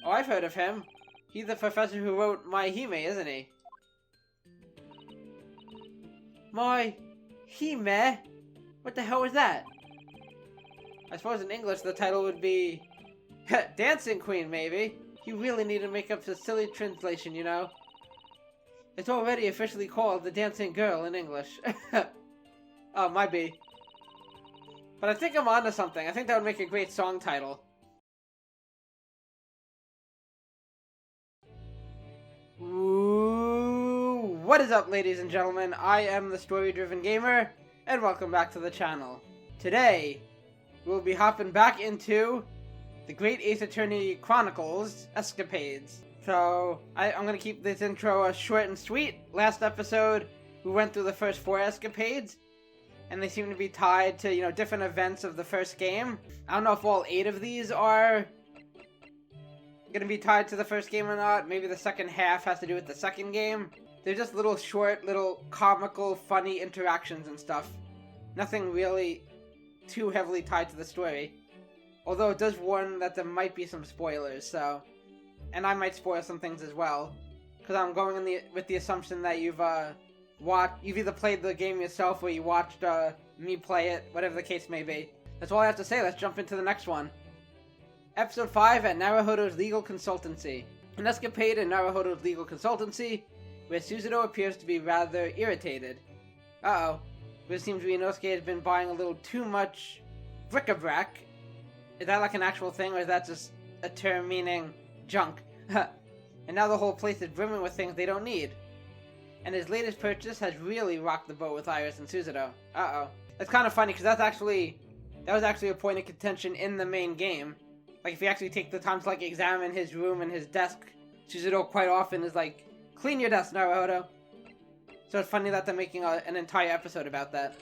Oh, I've heard of him. He's the professor who wrote My Hime, isn't he? My Hime? What the hell was that? I suppose in English the title would be Dancing Queen, maybe. You really need to make up the silly translation, you know? It's already officially called The Dancing Girl in English. Oh, might be. But I think I'm onto something. I think that would make a great song title. Ooh, what is up, ladies and gentlemen? I am the Story-Driven Gamer, and welcome back to the channel. Today, we'll be hopping back into the Great Ace Attorney Chronicles Escapades. So, I'm gonna keep this intro short and sweet. Last episode, we went through the first 4 escapades, and they seem to be tied to, you know, different events of the first game. I don't know if all 8 of these are gonna be tied to the first game or not. Maybe the second half has to do with the second game. They're just little short, little comical, funny interactions and stuff. Nothing really too heavily tied to the story. Although it does warn that there might be some spoilers, so... And I might spoil some things as well. Because I'm going with the assumption that you've either played the game yourself or you watched me play it, whatever the case may be. That's all I have to say. Let's jump into the next one. Episode 5 at Naruhodo's Legal Consultancy. An escapade in Naruhodo's Legal Consultancy, where Suzuto appears to be rather irritated. Uh-oh. It seems Ryunosuke has been buying a little too much bric-a-brac. Is that like an actual thing, or is that just a term meaning junk? And now the whole place is brimming with things they don't need. And his latest purchase has really rocked the boat with Iris and Suzuto. Uh-oh. That's kind of funny, because that was actually a point of contention in the main game. Like, if you actually take the time to, like, examine his room and his desk, Suzuto quite often is like, clean your desk, Naruhodo. So it's funny that they're making an entire episode about that.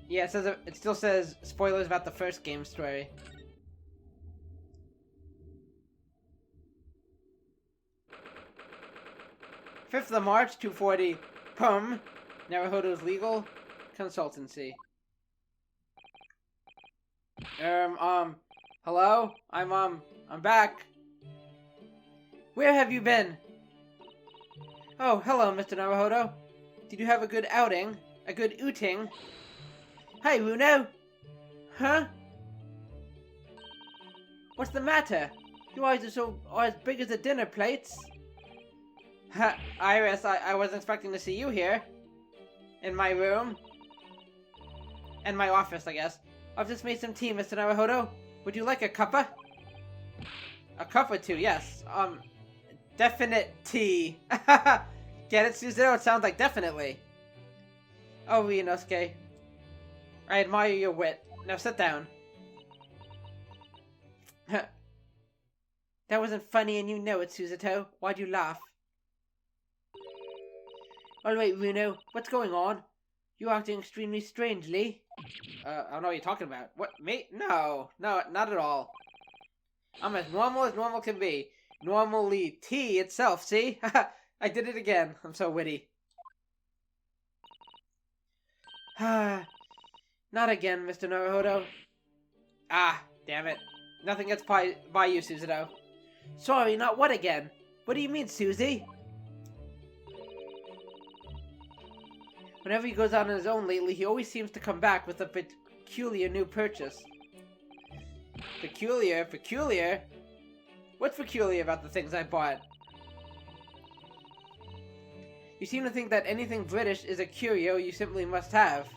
Yeah, it still says spoilers about the first game story. Fifth of March, 240, PUM, Naruhodo's Legal Consultancy. Hello? I'm back. Where have you been? Oh, hello, Mr. Naruhodo. Did you have a good outing? A good outing? Hi, Runo! Huh? What's the matter? Your eyes are as big as the dinner plates. Ha, Iris, I wasn't expecting to see you here. In my room. And my office, I guess. I've just made some tea, Mr. Naruhodo. Would you like a cuppa? A cup or two, yes. Definite tea. Get it, Suzuto? It sounds like definitely. Oh, Ryunosuke. I admire your wit. Now sit down. That wasn't funny and you know it, Suzuto. Why'd you laugh? Alright, Runo. What's going on? You're acting extremely strangely. I don't know what you're talking about. What, me? No, not at all. I'm as normal can be. Normally tea itself, see? I did it again. I'm so witty. Not again, Mr. Naruhodo. Ah, damn it. Nothing gets by you, Suzuto. Sorry, not what again? What do you mean, Suzy? Whenever he goes out on his own lately, he always seems to come back with a peculiar new purchase. Peculiar? Peculiar? What's peculiar about the things I bought? You seem to think that anything British is a curio you simply must have.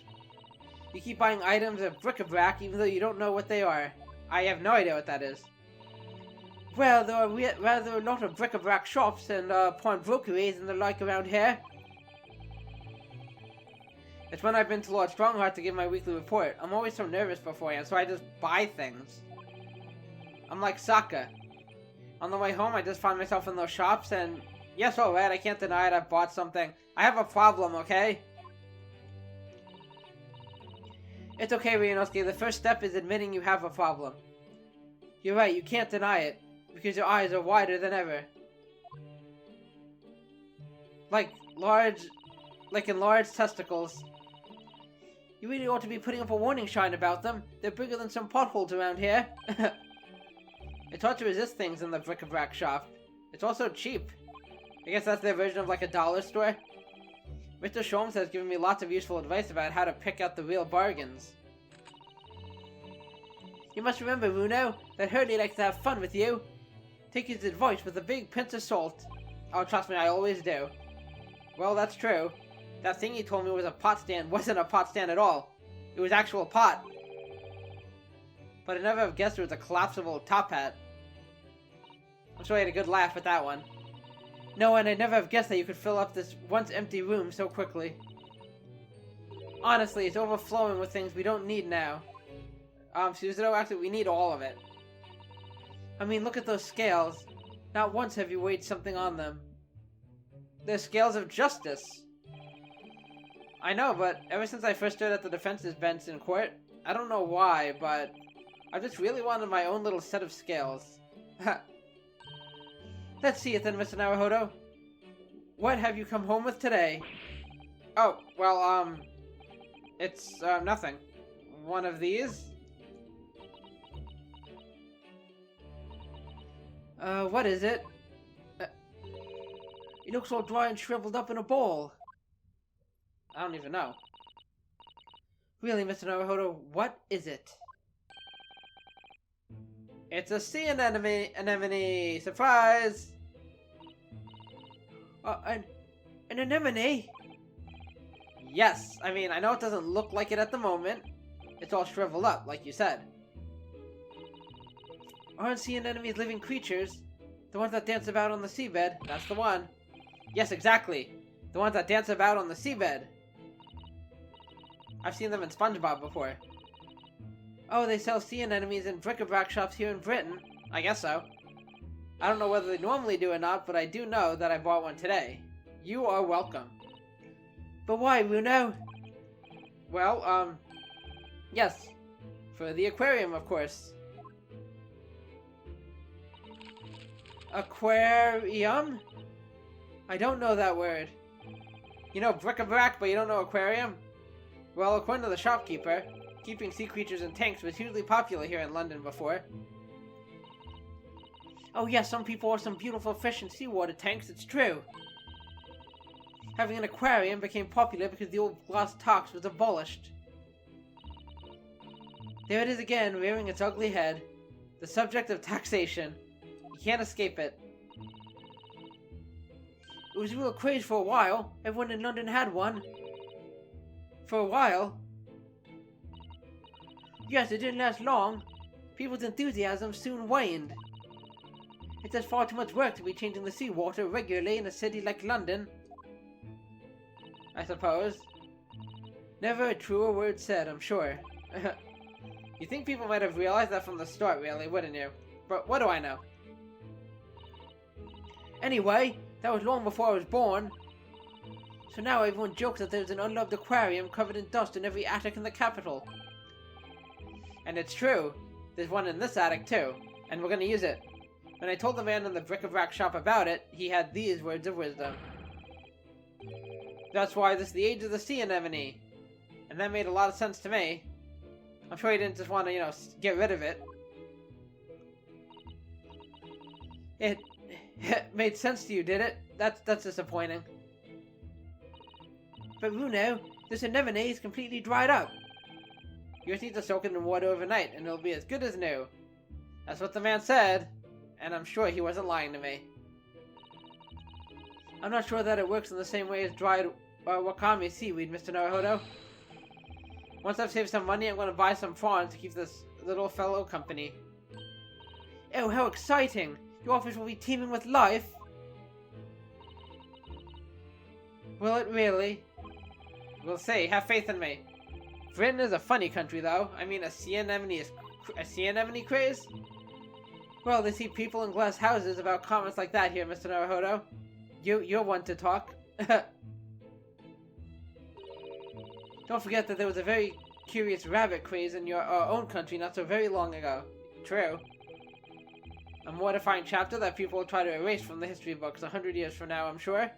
You keep buying items of bric-a-brac even though you don't know what they are. I have no idea what that is. Well, there are rather a lot of bric-a-brac shops and pawnbrokeries and the like around here. It's when I've been to Lord Strongheart to give my weekly report. I'm always so nervous beforehand, so I just buy things. I'm like Sokka. On the way home, I just find myself in those shops, and yes, alright, I can't deny it, I bought something. I have a problem, okay? It's okay, Ryunosuke, the first step is admitting you have a problem. You're right, you can't deny it, because your eyes are wider than ever. Like enlarged testicles. You really ought to be putting up a warning sign about them. They're bigger than some potholes around here. It's hard to resist things in the bric-a-brac shop. It's also cheap. I guess that's their version of like a dollar store. Mr. Sholmes has given me lots of useful advice about how to pick out the real bargains. You must remember, Runo, that Hurley likes to have fun with you. Take his advice with a big pinch of salt. Oh, trust me, I always do. Well, that's true. That thing he told me was a pot stand wasn't a pot stand at all. It was actual pot. But I never have guessed it was a collapsible top hat. I'm sure I had a good laugh at that one. No, and I'd never have guessed that you could fill up this once empty room so quickly. Honestly, it's overflowing with things we don't need now. Susanoo, actually, we need all of it. I mean, look at those scales. Not once have you weighed something on them. They're scales of justice. I know, but ever since I first stood at the defense's bench in court, I don't know why, but I just really wanted my own little set of scales. Let's see it then, Mr. Naruhodo. What have you come home with today? Oh, well, it's, nothing. One of these? What is it? It looks all dry and shriveled up in a ball. I don't even know. Really, Mr. Naruhodo, what is it? It's a sea anemone! Surprise! An anemone? Yes, I mean, I know it doesn't look like it at the moment. It's all shriveled up, like you said. Aren't sea anemones living creatures? The ones that dance about on the seabed? That's the one. Yes, exactly. The ones that dance about on the seabed. I've seen them in SpongeBob before. Oh, they sell sea anemones in bric-a-brac shops here in Britain. I guess so. I don't know whether they normally do or not, but I do know that I bought one today. You are welcome. But why, Runo? Well, yes. For the aquarium, of course. Aquarium? I don't know that word. You know bric-a-brac, but you don't know aquarium? Well, according to the shopkeeper, keeping sea creatures in tanks was hugely popular here in London before. Oh yes, some people have some beautiful fish in seawater tanks, it's true. Having an aquarium became popular because the old glass tax was abolished. There it is again, rearing its ugly head. The subject of taxation. You can't escape it. It was a real craze for a while. Everyone in London had one. For a while. Yes, it didn't last long. People's enthusiasm soon waned. It's just far too much work to be changing the seawater regularly in a city like London. I suppose. Never a truer word said, I'm sure. You think people might have realized that from the start, really, wouldn't you? But what do I know? Anyway, that was long before I was born. So now everyone jokes that there's an unloved aquarium covered in dust in every attic in the capital. And it's true. There's one in this attic too, and we're gonna use it. When I told the man in the bric-a-brac shop about it, he had these words of wisdom. That's why this is the age of the sea anemone. And that made a lot of sense to me. I'm sure he didn't just want to, you know, get rid of it. It made sense to you, did it? That's disappointing. But Runo, this anemone is completely dried up. You just need to soak it in water overnight, and it'll be as good as new. That's what the man said, and I'm sure he wasn't lying to me. I'm not sure that it works in the same way as dried wakame seaweed, Mr. Naruhodo. Once I've saved some money, I'm going to buy some prawns to keep this little fellow company. Oh, how exciting! Your office will be teeming with life! Will it really? We'll see. Have faith in me. Britain is a funny country, though. I mean, a sea anemone craze? Well, they see people in glass houses about comments like that here, Mr. Naruhodo. You're one to talk. Don't forget that there was a very curious rabbit craze in your own country not so very long ago. True. A mortifying chapter that people will try to erase from the history books 100 years from now, I'm sure.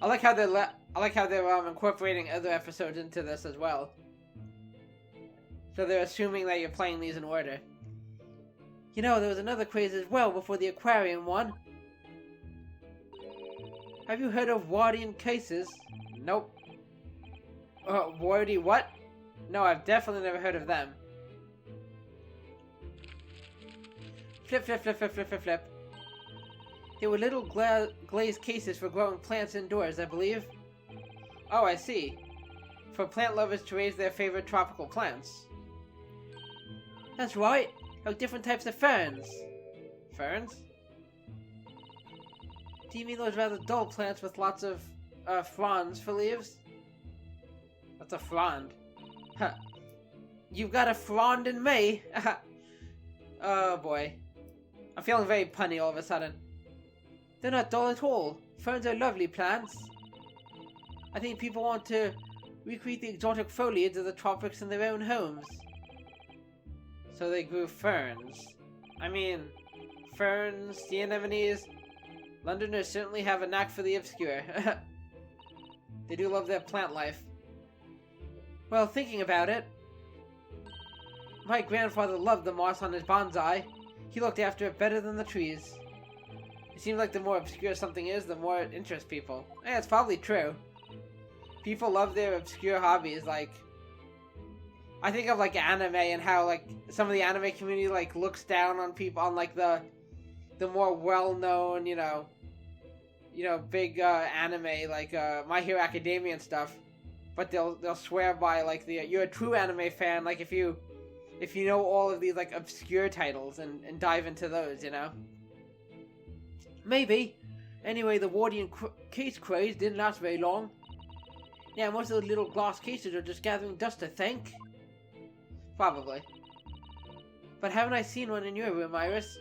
I like how they're incorporating other episodes into this as well. So they're assuming that you're playing these in order. You know, there was another craze as well before the aquarium one. Have you heard of Wardian cases? Nope. Wardy what? No, I've definitely never heard of them. Flip, flip, flip, flip, flip, flip, flip. They were little glazed cases for growing plants indoors, I believe. Oh, I see. For plant lovers to raise their favorite tropical plants. That's right. Like different types of ferns. Ferns? Do you mean those rather dull plants with lots of fronds for leaves? What's a frond? Huh. You've got a frond in me! Oh boy. I'm feeling very punny all of a sudden. They're not dull at all. Ferns are lovely plants. I think people want to recreate the exotic foliage of the tropics in their own homes. So they grew ferns. I mean, ferns, sea anemones. Londoners certainly have a knack for the obscure. They do love their plant life. Well, thinking about it, my grandfather loved the moss on his bonsai. He looked after it better than the trees. It seems like the more obscure something is, the more it interests people. Yeah, it's probably true. People love their obscure hobbies, like... I think of, like, anime and how, like, some of the anime community, like, looks down on people, on, like, the more well-known, you know, big, anime, like, My Hero Academia and stuff. But they'll swear by, like, you're a true anime fan, like, if you know all of these, like, obscure titles and dive into those, you know? Maybe. Anyway, the Wardian case craze didn't last very long. Now, most of the little glass cases are just gathering dust, I think. Probably. But haven't I seen one in your room, Iris?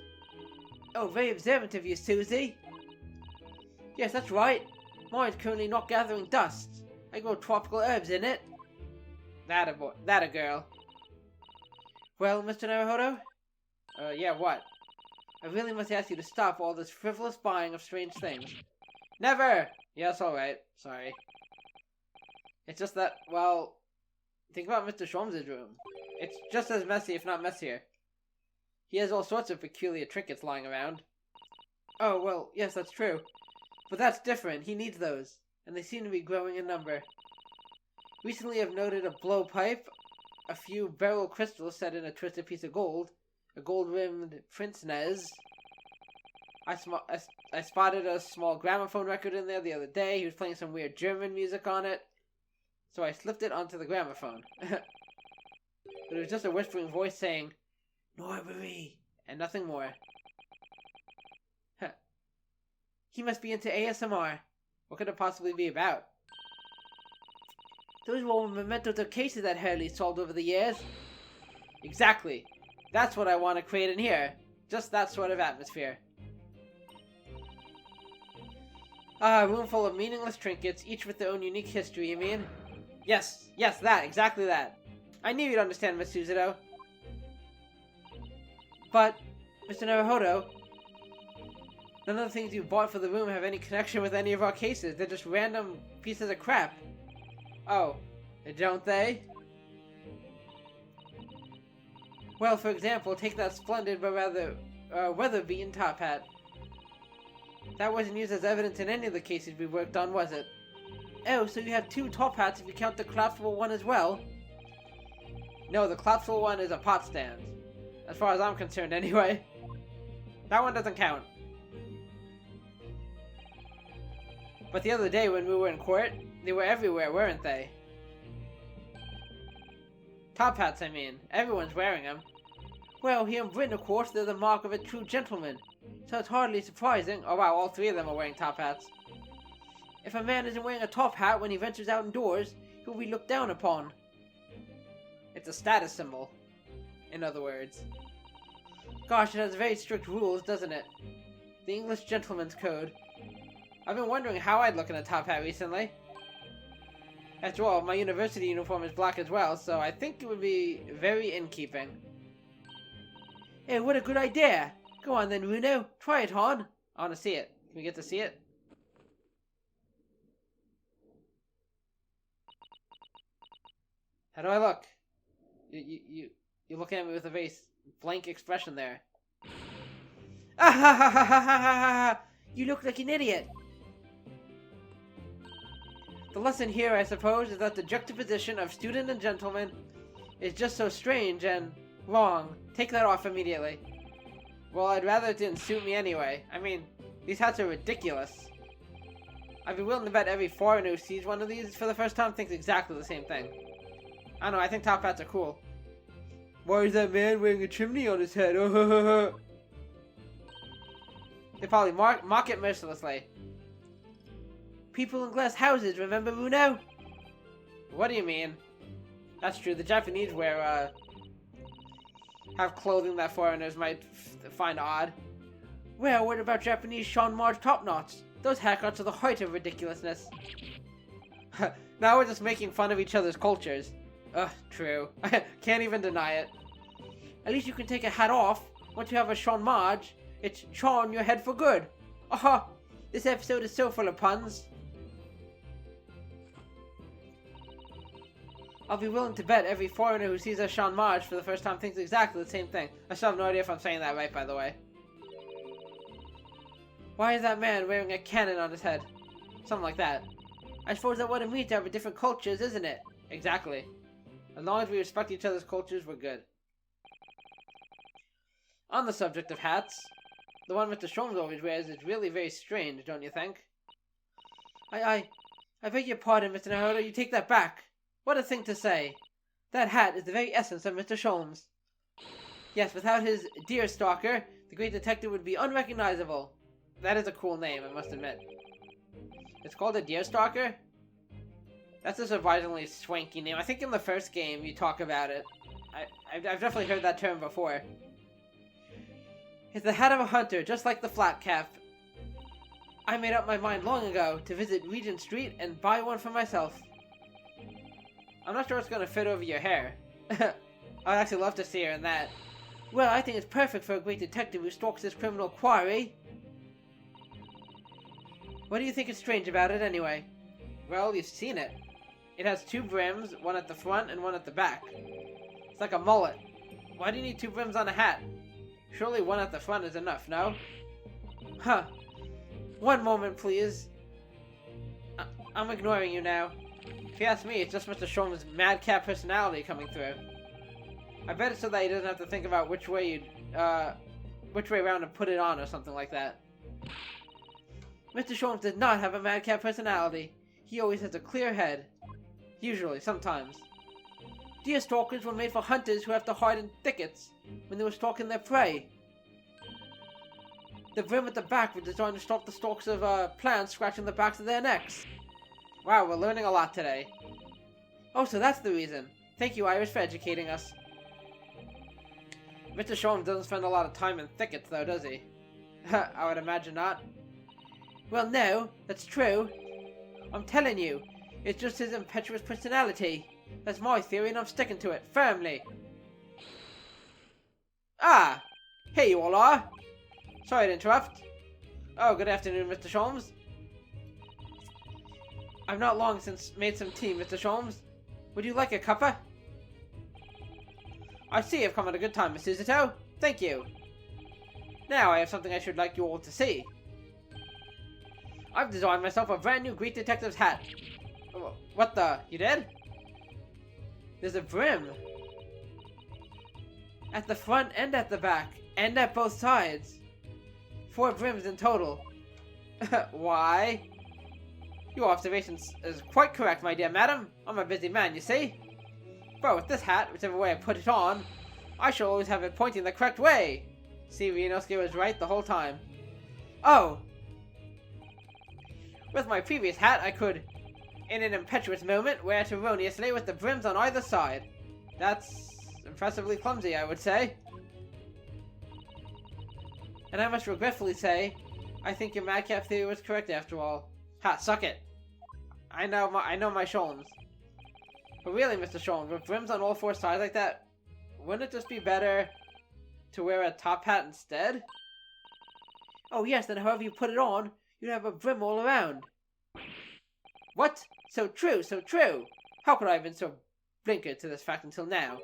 Oh, very observant of you, Susie. Yes, that's right. Mine's currently not gathering dust. I grow tropical herbs in it. That a girl. Well, Mr. Naruhodo? Yeah, what? I really must ask you to stop all this frivolous buying of strange things. Never! Yes, alright. Sorry. It's just that, well... Think about Mr. Sholmes' room. It's just as messy, if not messier. He has all sorts of peculiar trinkets lying around. Oh, well, yes, that's true. But that's different. He needs those. And they seem to be growing in number. Recently I've noted a blowpipe, a few beryl crystals set in a twisted piece of gold, a gold-rimmed pince-nez. I spotted a small gramophone record in there the other day. He was playing some weird German music on it. So I slipped it onto the gramophone. But it was just a whispering voice saying, "Norbury," and nothing more. He must be into ASMR. What could it possibly be about? Those were all mementos of cases that Hurley solved over the years. Exactly. That's what I want to create in here. Just that sort of atmosphere. A room full of meaningless trinkets, each with their own unique history, you mean? Yes, that, exactly that. I knew you'd understand, Miss Suzuto. But, Mr. Naruhodo, none of the things you bought for the room have any connection with any of our cases. They're just random pieces of crap. Oh, don't they? Well, for example, take that splendid but rather weather-beaten top hat. That wasn't used as evidence in any of the cases we worked on, was it? Oh, so you have two top hats if you count the collapsible one as well? No, the collapsible one is a pot stand. As far as I'm concerned, anyway. That one doesn't count. But the other day when we were in court, they were everywhere, weren't they? Top hats, I mean. Everyone's wearing them. Well, here in Britain, of course, they're the mark of a true gentleman. So it's hardly surprising. Oh wow, all three of them are wearing top hats. If a man isn't wearing a top hat when he ventures out indoors, he'll be looked down upon. It's a status symbol, in other words. Gosh, it has very strict rules, doesn't it? The English Gentleman's Code. I've been wondering how I'd look in a top hat recently. After all, my university uniform is black as well, so I think it would be very in keeping. Hey, what a good idea! Go on then, Runo. Try it on. I want to see it. Can we get to see it? How do I look? You're looking at me with a very blank expression there. Ah ha ha ha ha ha ha! You look like an idiot. The lesson here, I suppose, is that the juxtaposition of student and gentleman is just so strange and wrong. Take that off immediately. Well, I'd rather it didn't suit me anyway. I mean, these hats are ridiculous. I'd be willing to bet every foreigner who sees one of these for the first time thinks exactly the same thing. I don't know, I think top hats are cool. Why is that man wearing a chimney on his head? They probably mock it mercilessly. People in glass houses, remember Bruno? What do you mean? That's true, the Japanese have clothing that foreigners might find odd. Well, what about Japanese Sean Marge top knots? Those haircuts are the height of ridiculousness. Now we're just making fun of each other's cultures. Ugh, true. Can't even deny it. At least you can take a hat off. Once you have a Sean Marge, it's Sean your head for good. Aha! This episode is so full of puns. I'll be willing to bet every foreigner who sees a Sean Marge for the first time thinks exactly the same thing. I still have no idea if I'm saying that right, by the way. Why is that man wearing a cannon on his head? Something like that. I suppose that what it means to have different cultures, isn't it? Exactly. As long as we respect each other's cultures, we're good. On the subject of hats, the one Mr. Sholmes always wears is really very strange, don't you think? I beg your pardon, Mr. Naruto, you take that back. What a thing to say. That hat is the very essence of Mr. Sholmes. Yes, without his deer stalker, the great detective would be unrecognizable. That is a cool name, I must admit. It's called a deer stalker? That's a surprisingly swanky name. I think in the first game you talk about it. I've definitely heard that term before. It's the hat of a hunter, just like the flat cap. I made up my mind long ago to visit Regent Street and buy one for myself. I'm not sure it's going to fit over your hair. I'd actually love to see her in that. Well, I think it's perfect for a great detective who stalks his criminal quarry. What do you think is strange about it, anyway? Well, you've seen it. It has two brims, one at the front and one at the back. It's like a mullet. Why do you need two brims on a hat? Surely one at the front is enough, no? Huh. One moment, please. I'm ignoring you now. If you ask me, it's just Mr. Sholmes' madcap personality coming through. I bet it's so that he doesn't have to think about which way around to put it on or something like that. Mr. Sholmes does not have a madcap personality. He always has a clear head. Usually, sometimes. Deer stalkers were made for hunters who have to hide in thickets when they were stalking their prey. The brim at the back was designed to stop the stalks of plants scratching the backs of their necks. Wow, we're learning a lot today. Oh, so that's the reason. Thank you, Iris, for educating us. Mr. Sholmes doesn't spend a lot of time in thickets, though, does he? I would imagine not. Well, no, that's true. I'm telling you, it's just his impetuous personality. That's my theory and I'm sticking to it, firmly. Ah! Here you all are! Sorry to interrupt. Oh, good afternoon, Mr. Sholmes. I've not long since made some tea, Mr. Sholmes. Would you like a cuppa? I see you've come at a good time, Miss Suzuto. Thank you. Now I have something I should like you all to see. I've designed myself a brand new Great Detective's hat. What the? You did? There's a brim. At the front and at the back. And at both sides. 4 brims in total. Why? Your observation is quite correct, my dear madam. I'm a busy man, you see. But with this hat, whichever way I put it on, I shall always have it pointing the correct way. See, Ryunosuke was right the whole time. Oh! With my previous hat, I could, in an impetuous moment, wear it erroneously with the brims on either side. That's impressively clumsy, I would say. And I must regretfully say, I think your madcap theory was correct after all. Ha, suck it. I know my Sholmes. But really, Mr. Sholmes, with brims on all 4 sides like that, wouldn't it just be better to wear a top hat instead? Oh yes, then however you put it on, you'd have a brim all around. What? So true, so true! How could I have been so blinkered to this fact until now?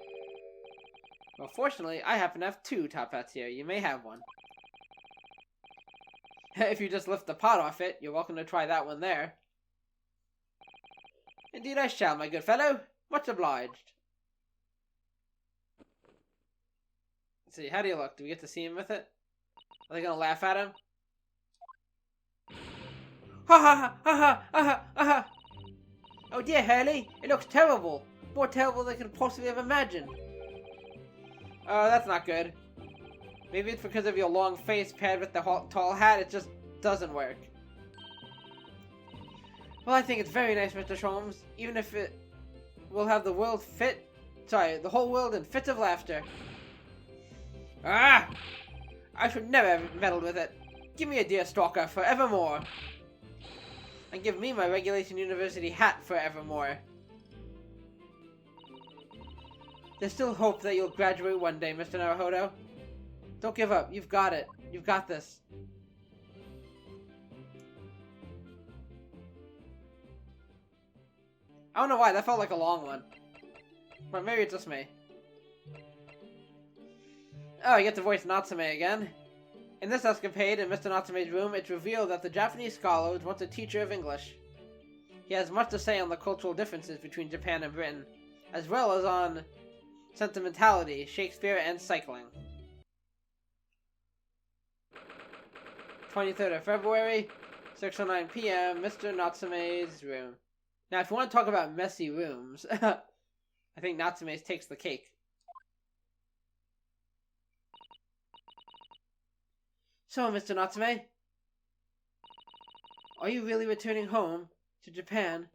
Well, fortunately, I happen to have 2 top hats here. You may have one. If you just lift the pot off it, you're welcome to try that one there. Indeed I shall, my good fellow. Much obliged. Let's see, how do you look? Do we get to see him with it? Are they gonna laugh at him? Ha ha ha ha ha ha ha! Oh dear, Hurley, it looks terrible. More terrible than I could possibly have imagined. Oh, that's not good. Maybe it's because of your long face paired with the tall hat, it just doesn't work. Well, I think it's very nice, Mr. Sholmes, even if it will have the whole world in fits of laughter. Ah! I should never have meddled with it. Give me a deer stalker forevermore. And give me my Regulation University hat forevermore. There's still hope that you'll graduate one day, Mr. Naruhodo. Don't give up. You've got it. You've got this. I don't know why, that felt like a long one. But maybe it's just me. Oh, I get to voice Natsume again. In this escapade in Mr. Natsume's room, it's revealed that the Japanese scholar was once a teacher of English. He has much to say on the cultural differences between Japan and Britain, as well as on sentimentality, Shakespeare, and cycling. 23rd of February, 6:09 p.m., Mr. Natsume's room. Now, if you want to talk about messy rooms, I think Natsume's takes the cake. So, Mr. Natsume, are you really returning home to Japan?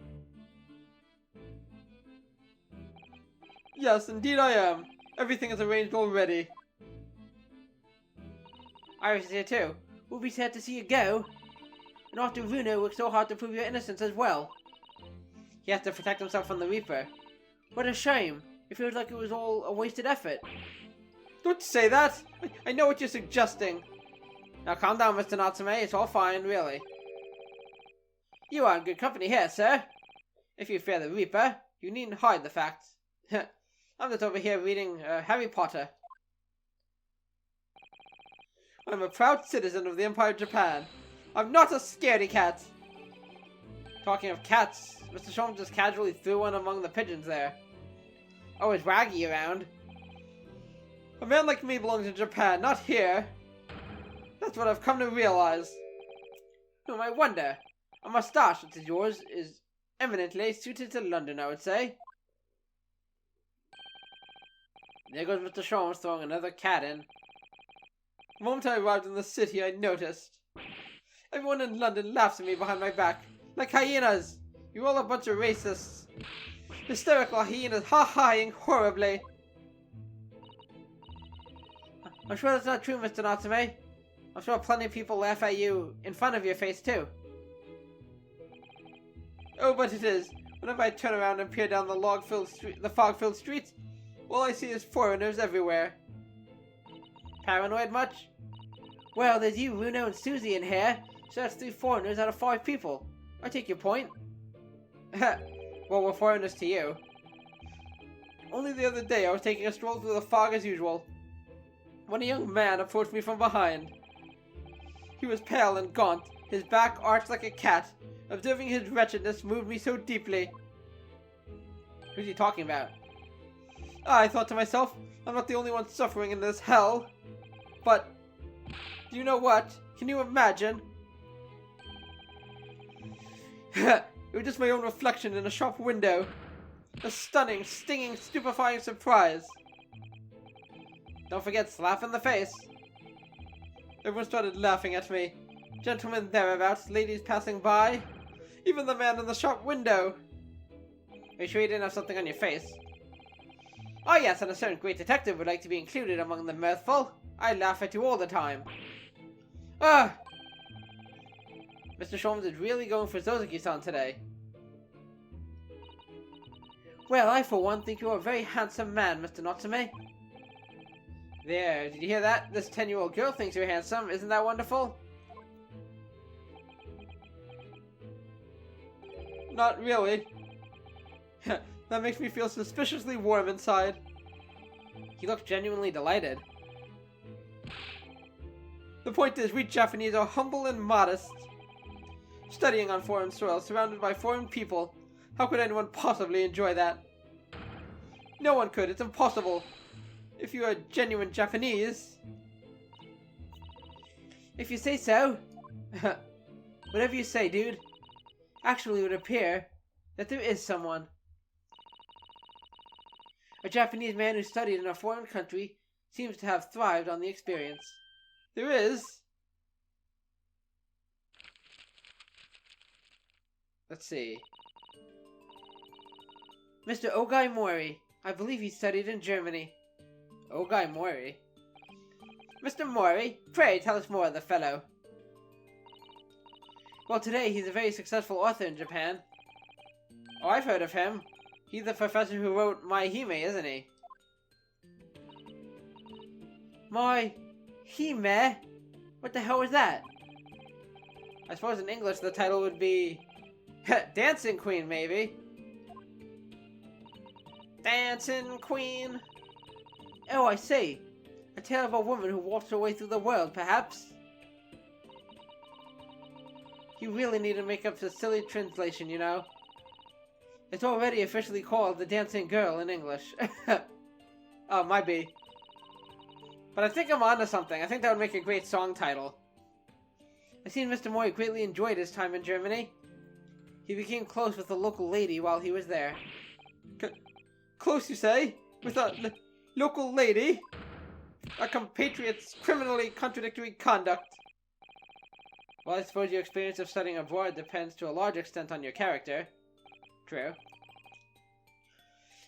Yes, indeed I am. Everything is arranged already. Iris is here too. We'll be sad to see you go. And Dr. Runo worked so hard to prove your innocence as well. He has to protect himself from the Reaper. What a shame. It feels like it was all a wasted effort. Don't say that! I know what you're suggesting. Now calm down, Mr. Natsume. It's all fine, really. You are in good company here, sir. If you fear the Reaper, you needn't hide the fact. I'm just over here reading Harry Potter. I'm a proud citizen of the Empire of Japan. I'm not a scaredy cat. Talking of cats, Mr. Sholmes just casually threw one among the pigeons there. Oh, is Waggy around? A man like me belongs in Japan, not here. That's what I've come to realize. Whom I wonder. A moustache such as yours is eminently suited to London, I would say. There goes Mr. Sholmes throwing another cat in. The moment I arrived in the city, I noticed. Everyone in London laughs at me behind my back. Like hyenas! You're all a bunch of racists. Hysterical hyenas ha-haing horribly. I'm sure that's not true, Mr. Natsume. I'm sure plenty of people laugh at you in front of your face, too. Oh, but it is. Whenever I turn around and peer down the fog-filled streets, all I see is foreigners everywhere. Paranoid much? Well, there's you, Runo, and Susie in here, so that's 3 foreigners out of 5 people. I take your point. Well, we're foreigners to you. Only the other day I was taking a stroll through the fog as usual, when a young man approached me from behind. He was pale and gaunt, his back arched like a cat. Observing his wretchedness moved me so deeply. Who's he talking about? I thought to myself, I'm not the only one suffering in this hell. But, do you know what? Can you imagine? It was just my own reflection in a shop window. A stunning, stinging, stupefying surprise. Don't forget, slap in the face. Everyone started laughing at me. Gentlemen thereabouts, ladies passing by. Even the man in the shop window. Are you sure you didn't have something on your face? Oh yes, and a certain great detective would like to be included among the mirthful. I laugh at you all the time. Ah! Mr. Sholmes is really going for Zozuki-san today. Well, I for one think you're a very handsome man, Mr. Natsume. There, did you hear that? This 10-year-old girl thinks you're handsome. Isn't that wonderful? Not really. That makes me feel suspiciously warm inside. He looked genuinely delighted. The point is, we Japanese are humble and modest. Studying on foreign soil, surrounded by foreign people, how could anyone possibly enjoy that? No one could, it's impossible. If you are genuine Japanese. If you say so. Whatever you say, dude. Actually, it would appear that there is someone. A Japanese man who studied in a foreign country seems to have thrived on the experience. There is. Let's see. Mr. Ogai Mori. I believe he studied in Germany. Ogai Mori? Mr. Mori, pray tell us more of the fellow. Well, today he's a very successful author in Japan. Oh, I've heard of him. He's the professor who wrote My Hime, isn't he? My Hime? What the hell was that? I suppose in English the title would be Dancing Queen, maybe. Dancing Queen. Oh, I see. A tale of a woman who walks her way through the world, perhaps? You really need to make up a silly translation, you know? It's already officially called The Dancing Girl in English. Oh, might be. But I think I'm onto something. I think that would make a great song title. I've seen Mr. Mori greatly enjoyed his time in Germany. He became close with a local lady while he was there. Close, you say? With a local lady? A compatriot's criminally contradictory conduct. Well, I suppose your experience of studying abroad depends to a large extent on your character. True.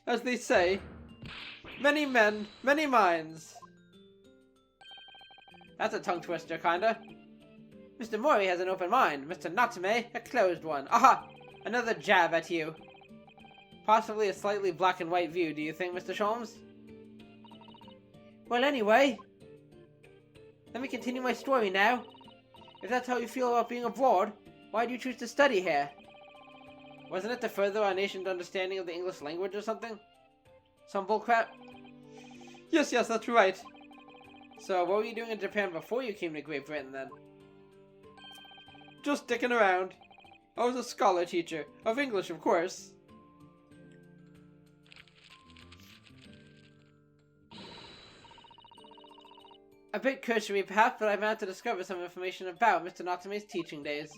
As they say, many men, many minds. That's a tongue twister, kinda. Mr. Mori has an open mind. Mr. Natsume, a closed one. Aha! Another jab at you. Possibly a slightly black and white view, do you think, Mr. Sholmes? Well, anyway, let me continue my story now. If that's how you feel about being abroad, why do you choose to study here? Wasn't it to further our nation's understanding of the English language or something? Some bullcrap? Yes, that's right. So, what were you doing in Japan before you came to Great Britain, then? Just dicking around. I was a scholar teacher. Of English, of course. A bit cursory, perhaps, but I managed to discover some information about Mr. Natsume's teaching days.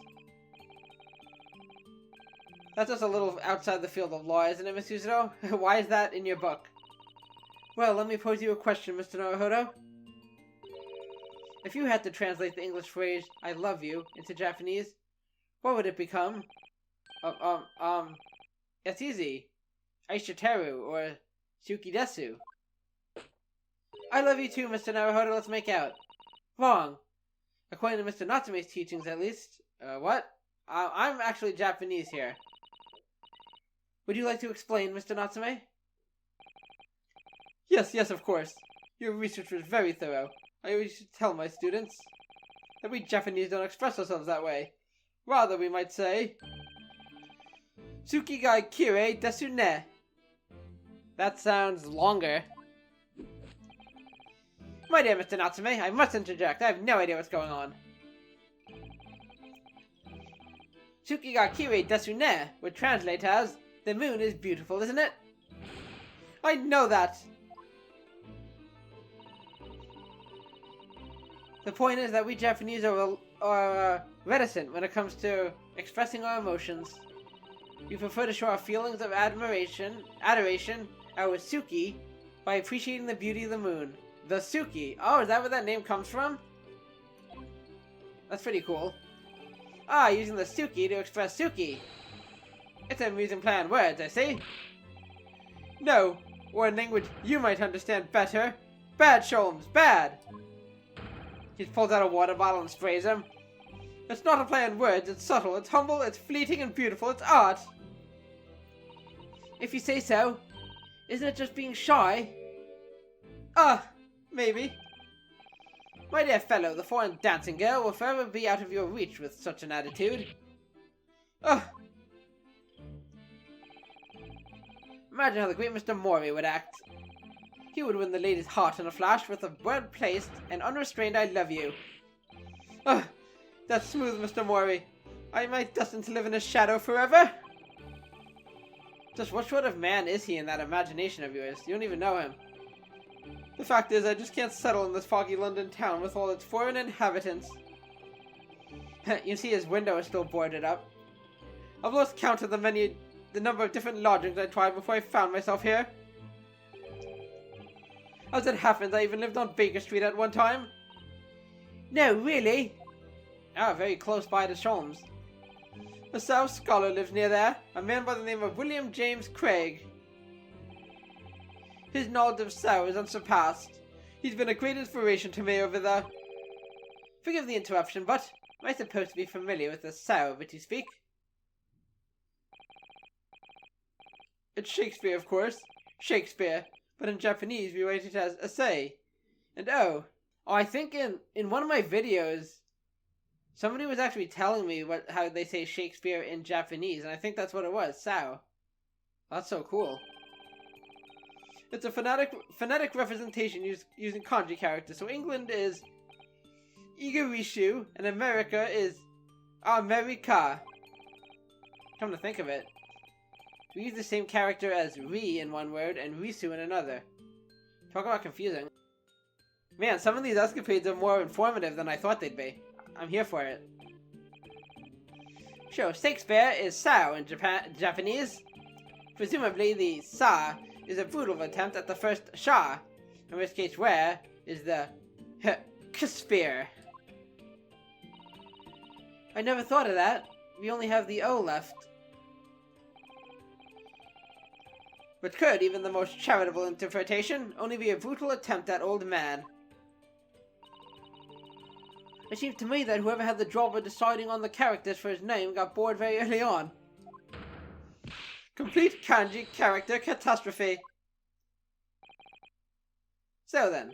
That's just a little outside the field of law, isn't it, Miss Yuzuro? Why is that in your book? Well, let me pose you a question, Mr. Naruhodo. If you had to translate the English phrase, I love you, into Japanese, what would it become? It's easy. Aishiteru, or Suki desu. I love you too, Mr. Naruhodo, let's make out. Wrong. According to Mr. Natsume's teachings, at least. What? I'm actually Japanese here. Would you like to explain, Mr. Natsume? Yes, of course. Your research was very thorough. I always tell my students that we Japanese don't express ourselves that way. Rather, we might say, Tsukigai Kirei desu ne. That sounds longer. My dear Mr. Natsume, I must interject. I have no idea what's going on. Tsukigai Kirei desu ne would translate as, the moon is beautiful, isn't it? I know that. The point is that we Japanese are reticent when it comes to expressing our emotions. We prefer to show our feelings of adoration, our Suki, by appreciating the beauty of the moon. The Suki. Oh, is that where that name comes from? That's pretty cool. Ah, using the Suki to express Suki. It's an amusing play on words, I see. No, or in language you might understand better. Bad, Sholmes, bad! He pulls out a water bottle and sprays him. It's not a play on words, it's subtle, it's humble, it's fleeting and beautiful, it's art. If you say so. Isn't it just being shy? Maybe. My dear fellow, the foreign dancing girl will forever be out of your reach with such an attitude. Imagine how the great Mr. Mori would act. He would win the lady's heart in a flash with a well-placed and unrestrained I love you. Ugh, that's smooth, Mr. Mori. Am I destined to live in his shadow forever? Just what sort of man is he in that imagination of yours? You don't even know him. The fact is, I just can't settle in this foggy London town with all its foreign inhabitants. You see his window is still boarded up. I've lost count of the number of different lodgings I tried before I found myself here. As it happens, I even lived on Baker Street at one time. No, really? Ah, very close by to Sholmes. A South scholar lives near there, a man by the name of William James Craig. His knowledge of Sao is unsurpassed. He's been a great inspiration to me over there. Forgive the interruption, but am I supposed to be familiar with the Sao of which you speak? It's Shakespeare, of course. Shakespeare. But in Japanese we write it as Asai. And I think in one of my videos, somebody was actually telling me how they say Shakespeare in Japanese, and I think that's what it was, Sao. That's so cool. It's a phonetic representation using kanji characters. So England is Igarishu, and America is America. Come to think of it, we use the same character as Ri in one word and Risu in another. Talk about confusing. Man, some of these escapades are more informative than I thought they'd be. I'm here for it. Sure, Shakespeare is Sao in Japanese. Presumably the Sa is a brutal attempt at the first Sha, in which case where is the Shakespeare. I never thought of that. We only have the O left. But could even the most charitable interpretation only be a brutal attempt at old man? It seems to me that whoever had the job of deciding on the characters for his name got bored very early on. Complete kanji character catastrophe. So then,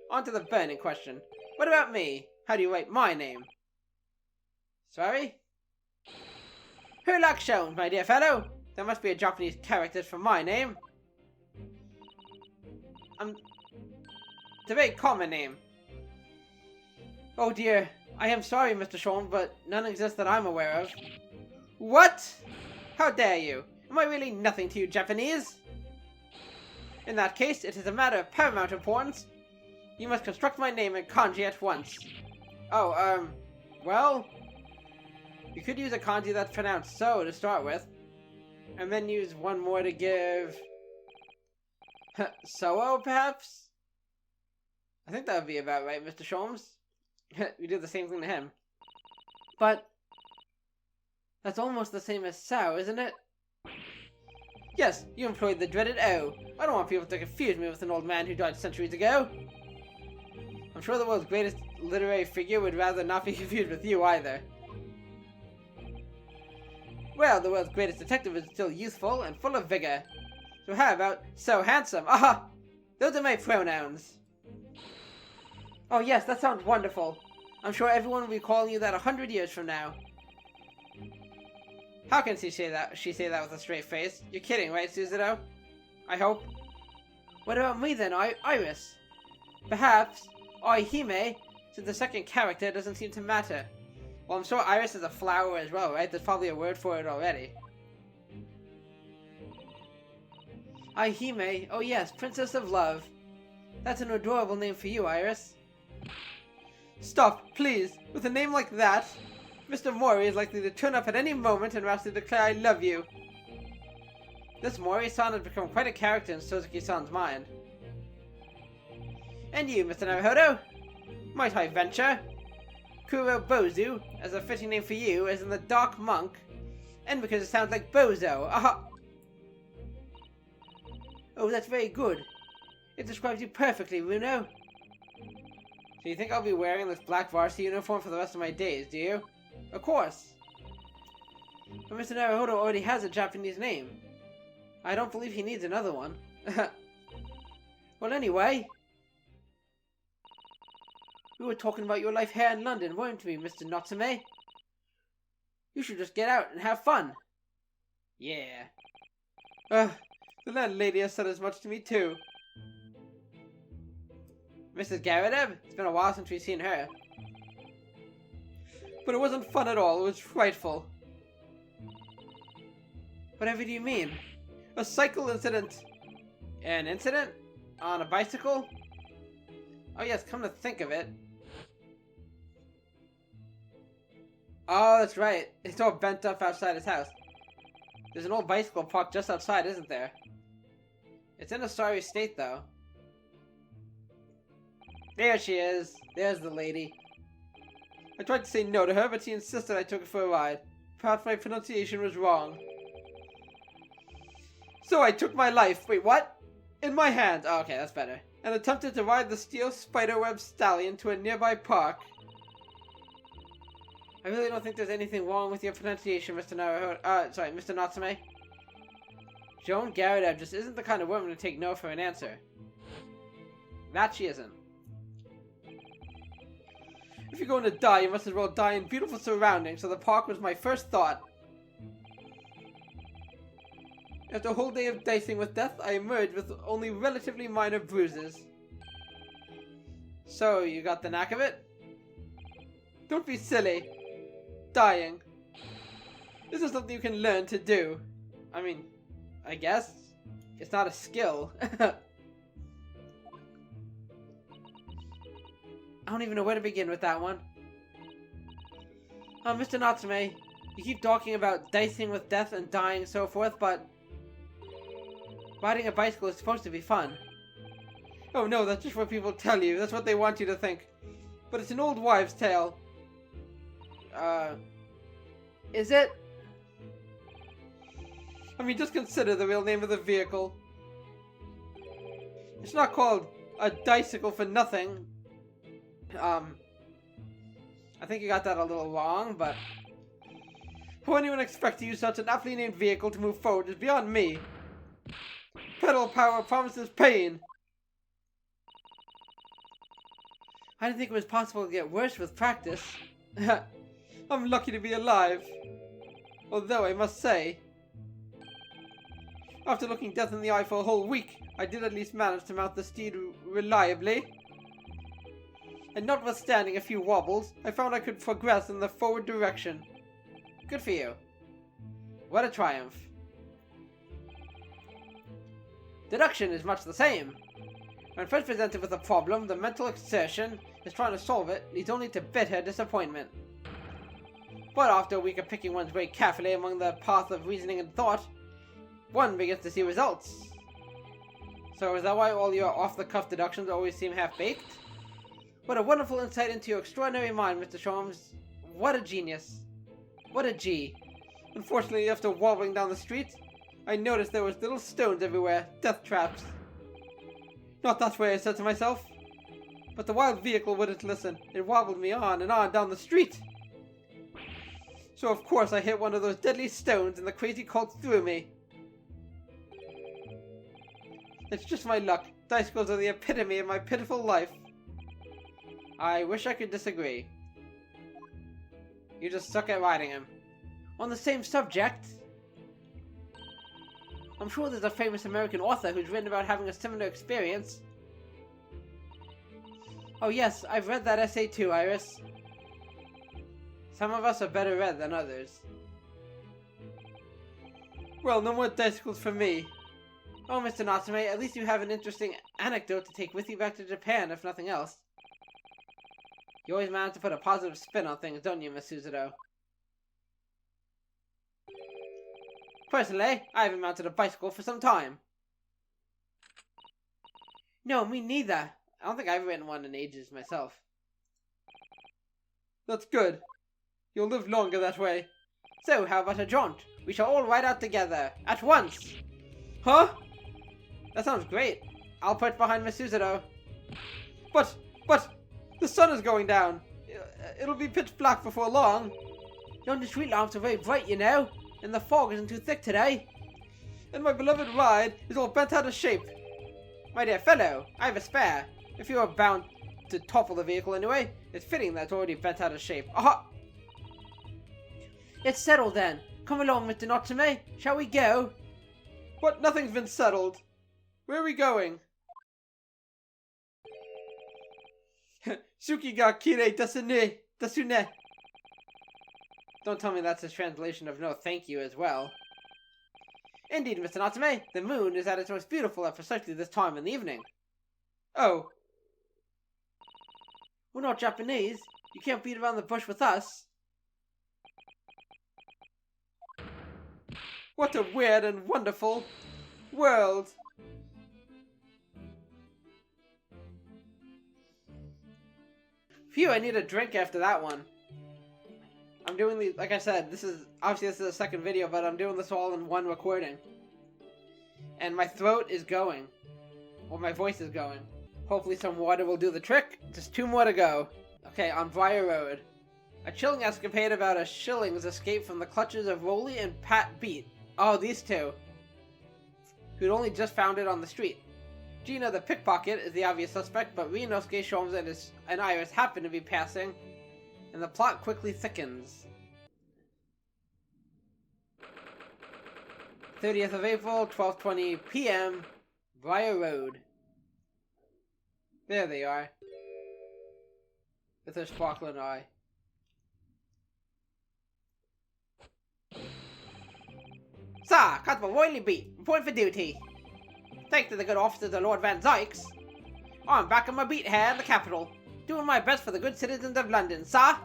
on to the burning question. What about me? How do you write my name? Sorry? Herlock Sholmes, my dear fellow. There must be a Japanese character for my name. It's a very common name. Oh dear, I am sorry, Mr. Sholmes, but none exist that I'm aware of. What? How dare you? Am I really nothing to you, Japanese? In that case, it is a matter of paramount importance. You must construct my name in kanji at once. Oh, well, you could use a kanji that's pronounced so to start with, and then use one more to give Soho, perhaps? I think that would be about right, Mr. Sholmes. We did the same thing to him. But that's almost the same as Sao, isn't it? Yes, you employed the dreaded O. I don't want people to confuse me with an old man who died centuries ago. I'm sure the world's greatest literary figure would rather not be confused with you either. Well, the world's greatest detective is still youthful and full of vigor. So how about so handsome? Aha! Those are my pronouns. Oh yes, that sounds wonderful. I'm sure everyone will be calling you that 100 years from now. How can she say that with a straight face? You're kidding, right, Suzuto? I hope. What about me then, Iris? Perhaps Hime, since the second character doesn't seem to matter. Well, I'm sure Iris is a flower as well, right? There's probably a word for it already. Hime, oh yes, Princess of Love. That's an adorable name for you, Iris. Stop, please. With a name like that, Mr. Mori is likely to turn up at any moment and rashly declare I love you. This Mori-san has become quite a character in Suzuki-san's mind. And you, Mr. Naruhodo? Might I venture? Kurobozu, as a fitting name for you, is in the Dark Monk, and because it sounds like Bozo. Aha! Oh, that's very good. It describes you perfectly, Runo. So you think I'll be wearing this black varsity uniform for the rest of my days, do you? Of course. But Mr. Naruhodo already has a Japanese name. I don't believe he needs another one. Well, anyway. We were talking about your life here in London, weren't we, Mr. Natsume? You should just get out and have fun. Yeah. The landlady has said as much to me, too. Mrs. Garredev? It's been a while since we've seen her. But it wasn't fun at all, it was frightful. Whatever do you mean? A cycle incident. An incident? On a bicycle? Oh yes, come to think of it. Oh, that's right. It's all bent up outside his house. There's an old bicycle parked just outside, isn't there? It's in a sorry state, though. There she is. There's the lady. I tried to say no to her, but she insisted I took her for a ride. Perhaps my pronunciation was wrong. So I took my life. Wait, what? In my hand. Oh, okay, that's better. And attempted to ride the steel spiderweb stallion to a nearby park. I really don't think there's anything wrong with your pronunciation, Mr. Mr. Natsume. Joan Garrett just isn't the kind of woman to take no for an answer. That she isn't. If you're going to die, you must as well die in beautiful surroundings, so the park was my first thought. After a whole day of dicing with death, I emerged with only relatively minor bruises. So, you got the knack of it? Don't be silly. Dying. This is something you can learn to do. I mean, I guess. It's not a skill. I don't even know where to begin with that one. Mr. Natsume, you keep talking about dicing with death and dying and so forth, but riding a bicycle is supposed to be fun. Oh no, that's just what people tell you. That's what they want you to think. But it's an old wives' tale. Is it? I mean, just consider the real name of the vehicle. It's not called a dicycle for nothing. I think you got that a little wrong, but how anyone expect to use such an aptly named vehicle to move forward is beyond me. Pedal power promises pain. I didn't think it was possible to get worse with practice. I'm lucky to be alive. Although, I must say, after looking death in the eye for a whole week, I did at least manage to mount the steed reliably. And notwithstanding a few wobbles, I found I could progress in the forward direction. Good for you. What a triumph. Deduction is much the same. When first presented with a problem, the mental exertion is trying to solve it leads only to bitter disappointment. But after a week of picking one's way carefully among the path of reasoning and thought, one begins to see results. So is that why all your off-the-cuff deductions always seem half-baked? What a wonderful insight into your extraordinary mind, Mr. Sholmes. What a genius. What a G. Unfortunately, after wobbling down the street, I noticed there was little stones everywhere, death traps. Not that way, I said to myself. But the wild vehicle wouldn't listen. It wobbled me on and on down the street. So of course I hit one of those deadly stones and the crazy colt threw me. It's just my luck. Bicycles are the epitome of my pitiful life. I wish I could disagree. You just suck at riding him. On the same subject, I'm sure there's a famous American author who's written about having a similar experience. Oh yes, I've read that essay too, Iris. Some of us are better read than others. Well, no more bicycles for me. Oh, Mr. Natsume, at least you have an interesting anecdote to take with you back to Japan, if nothing else. You always manage to put a positive spin on things, don't you, Miss Suzuto? Personally, I haven't mounted a bicycle for some time. No, me neither. I don't think I've ridden one in ages myself. That's good. You'll live longer that way. So, how about a jaunt? We shall all ride out together, at once! Huh? That sounds great. I'll put behind Miss Suzuto. But, the sun is going down. It'll be pitch black before long. The street lamps are very bright, you know, and the fog isn't too thick today. And my beloved ride is all bent out of shape. My dear fellow, I have a spare. If you are bound to topple the vehicle anyway, it's fitting that it's already bent out of shape. Aha! It's settled then. Come along, Mr. Natsume. Shall we go? What? Nothing's been settled. Where are we going? Suki ga kirei desune. Don't tell me that's a translation of no thank you as well. Indeed, Mr. Natsume, the moon is at its most beautiful at precisely this time in the evening. Oh. We're not Japanese. You can't beat around the bush with us. What a weird and wonderful world. Phew, I need a drink after that one. I'm doing these, like I said, this is the second video, but I'm doing this all in one recording. And my throat is going. Well, my voice is going. Hopefully some water will do the trick. Just 2 more to go. Okay, on Briar Road. A chilling escapade about a shilling's escape from the clutches of Roly and Pat Beat. Oh, these two. Who'd only just found it on the street. Gina the pickpocket is the obvious suspect, but Ryunosuke, Sholmes, and Iris happen to be passing, and the plot quickly thickens. 30th of April, 12:20 p.m., Briar Road. There they are. With their sparkling eye. Sir, Constable Roily Beat, report for duty. Thanks to the good officers of Lord Van Zykes, I'm back in my beat here in the capital, doing my best for the good citizens of London, sir.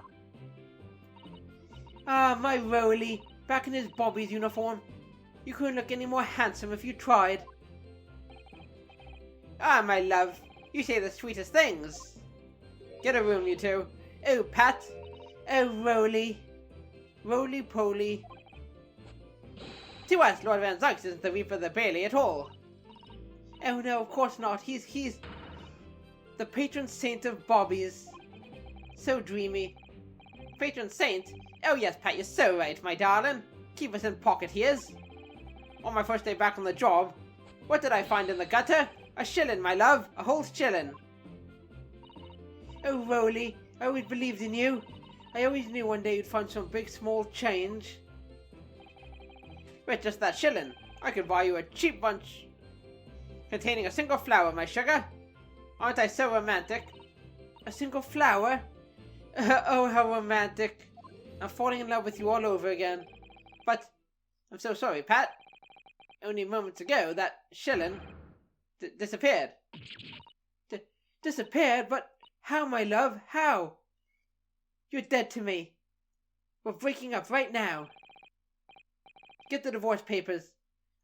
Ah, my Roly, back in his Bobby's uniform. You couldn't look any more handsome if you tried. Ah, my love, you say the sweetest things. Get a room, you two. Oh, Pat. Oh, Roly. Roly-poly. To us, Lord Van Zykes isn't the Reaper of the Bailey at all. Oh no, of course not. He's the patron saint of Bobbies. So dreamy. Patron saint? Oh yes, Pat, you're so right, my darling. Keep us in pocket, he is. On my first day back on the job, what did I find in the gutter? A shilling, my love. A whole shilling. Oh, Roly, I always believed in you. I always knew one day you'd find some big, small change. With just that shilling, I could buy you a cheap bunch containing a single flower, my sugar. Aren't I so romantic? A single flower? Oh, how romantic. I'm falling in love with you all over again. But, I'm so sorry, Pat. Only moments ago, that shilling disappeared. Disappeared? But how, my love? How? You're dead to me. We're breaking up right now. Get the divorce papers.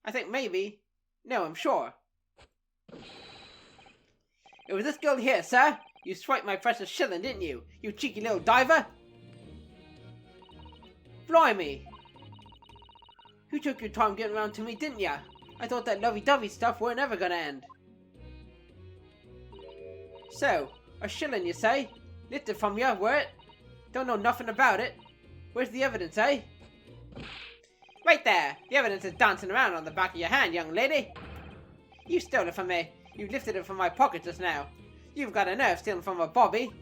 I think maybe. No, I'm sure. It was this girl here, sir. You swiped my precious shilling, didn't you? You cheeky little diver. Blimey. You took your time getting around to me, didn't ya? I thought that lovey-dovey stuff weren't ever gonna end. So, a shilling, you say? Lifted from ya, were it? Don't know nothing about it. Where's the evidence, eh? Right there! The evidence is dancing around on the back of your hand, young lady. You stole it from me. You lifted it from my pocket just now. You've got a nerve stealing from a Bobby.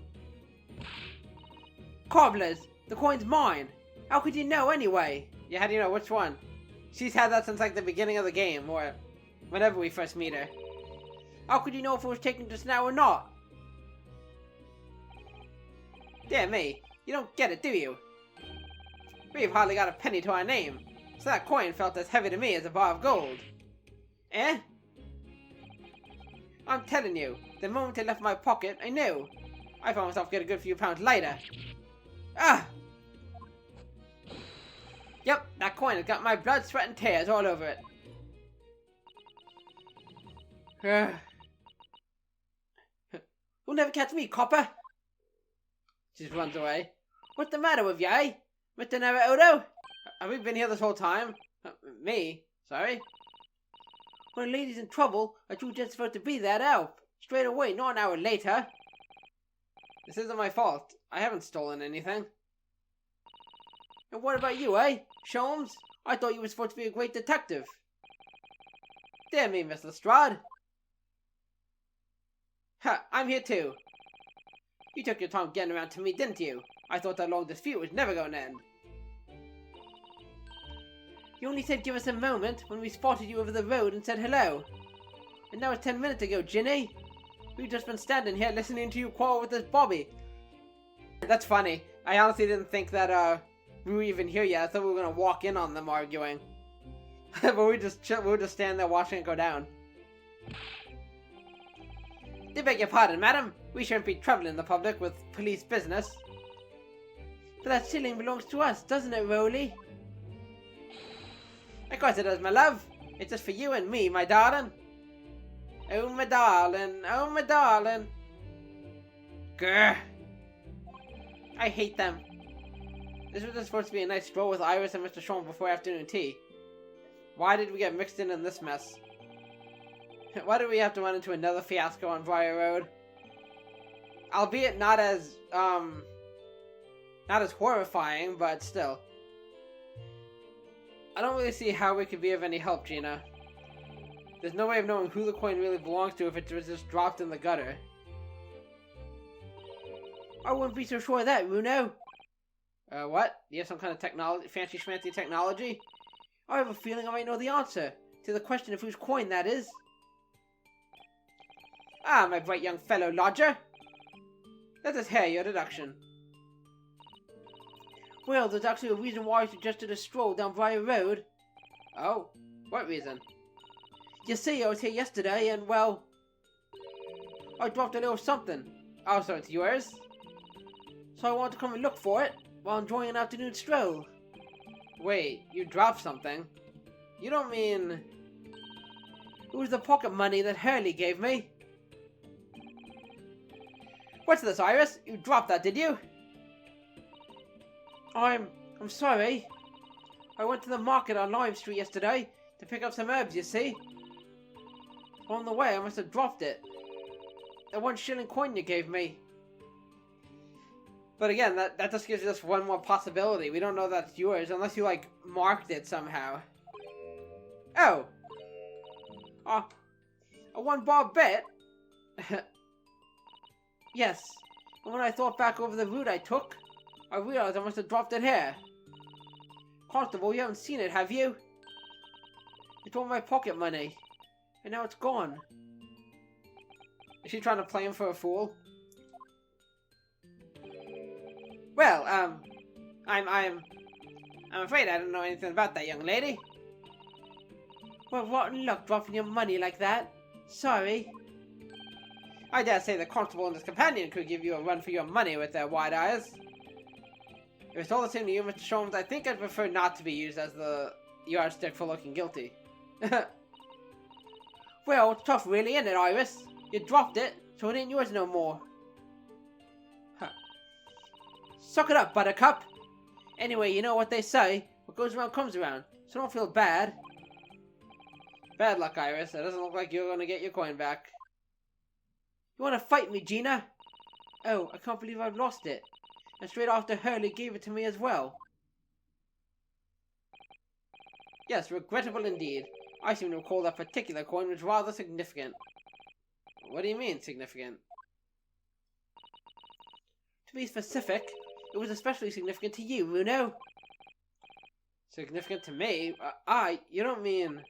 Cobblers! The coin's mine! How could you know anyway? Yeah, how do you know which one? She's had that since like the beginning of the game, or whenever we first meet her. How could you know if it was taken just now or not? Dear me, you don't get it, do you? We've hardly got a penny to our name, so that coin felt as heavy to me as a bar of gold. Eh? I'm telling you, the moment it left my pocket, I knew. I found myself get a good few pounds lighter. Ah! Yep, that coin has got my blood, sweat, and tears all over it. You'll never catch me, copper! She just runs away. What's the matter with you, eh? Mr. Naruto? Have we been here this whole time? Me? Sorry? When a lady's in trouble, I do just supposed to be there to help. Straight away, not an hour later. This isn't my fault. I haven't stolen anything. And what about you, eh? Sholmes? I thought you were supposed to be a great detective. Dear me, Miss Lestrade. Ha, I'm here too. You took your time getting around to me, didn't you? I thought that long dispute was never going to end. You only said give us a moment when we spotted you over the road and said hello. And that was 10 minutes ago, Ginny. We've just been standing here listening to you quarrel with this Bobby. That's funny. I honestly didn't think that, we were even here yet. I thought we were gonna walk in on them arguing. But we were just standing there watching it go down. I beg your pardon, madam. We shouldn't be troubling the public with police business. But that shilling belongs to us, doesn't it, Rolly? Of course it does, my love. It's just for you and me, my darling. Oh, my darling. Oh, my darling. Grr. I hate them. This was just supposed to be a nice stroll with Iris and Mr. Sholmes before afternoon tea. Why did we get mixed in this mess? Why did we have to run into another fiasco on Briar Road? Albeit not as horrifying, but still. I don't really see how we could be of any help, Gina. There's no way of knowing who the coin really belongs to if it was just dropped in the gutter. I wouldn't be so sure of that, Runo. What? You have some kind of fancy schmancy technology? I have a feeling I might know the answer to the question of whose coin that is. Ah, my bright young fellow lodger. Let us hear your deduction. Well, there's actually a reason why I suggested a stroll down Briar Road. Oh, what reason? You see, I was here yesterday and, well, I dropped a little something. Oh, so it's yours? So I wanted to come and look for it while enjoying an afternoon stroll. Wait, you dropped something? You don't mean... It was the pocket money that Hurley gave me. What's this, Iris? You dropped that, did you? I'm sorry. I went to the market on Lime Street yesterday to pick up some herbs, you see. On the way, I must have dropped it. The 1 shilling coin you gave me. But again, that just gives us one more possibility. We don't know that's yours unless you, like, marked it somehow. Oh. A 1 bar bet? Yes. And when I thought back over the route I took, I realized I must have dropped it here. Constable, you haven't seen it, have you? It's all my pocket money. And now it's gone. Is she trying to play him for a fool? Well, I'm afraid I don't know anything about that, young lady. Well, rotten luck dropping your money like that. Sorry. I dare say the constable and his companion could give you a run for your money with their wide eyes. If it's all the same to you, Mr. Sholmes, I think I'd prefer not to be used as the yardstick for looking guilty. Well, it's tough really, isn't it, Iris? You dropped it, so it ain't yours no more. Huh. Suck it up, Buttercup. Anyway, you know what they say. What goes around comes around, so don't feel bad. Bad luck, Iris. It doesn't look like you're going to get your coin back. You want to fight me, Gina? Oh, I can't believe I've lost it. And straight after Hurley gave it to me as well. Yes, regrettable indeed. I seem to recall that particular coin was rather significant. What do you mean, significant? To be specific, it was especially significant to you, Runo. Significant to me? You don't mean...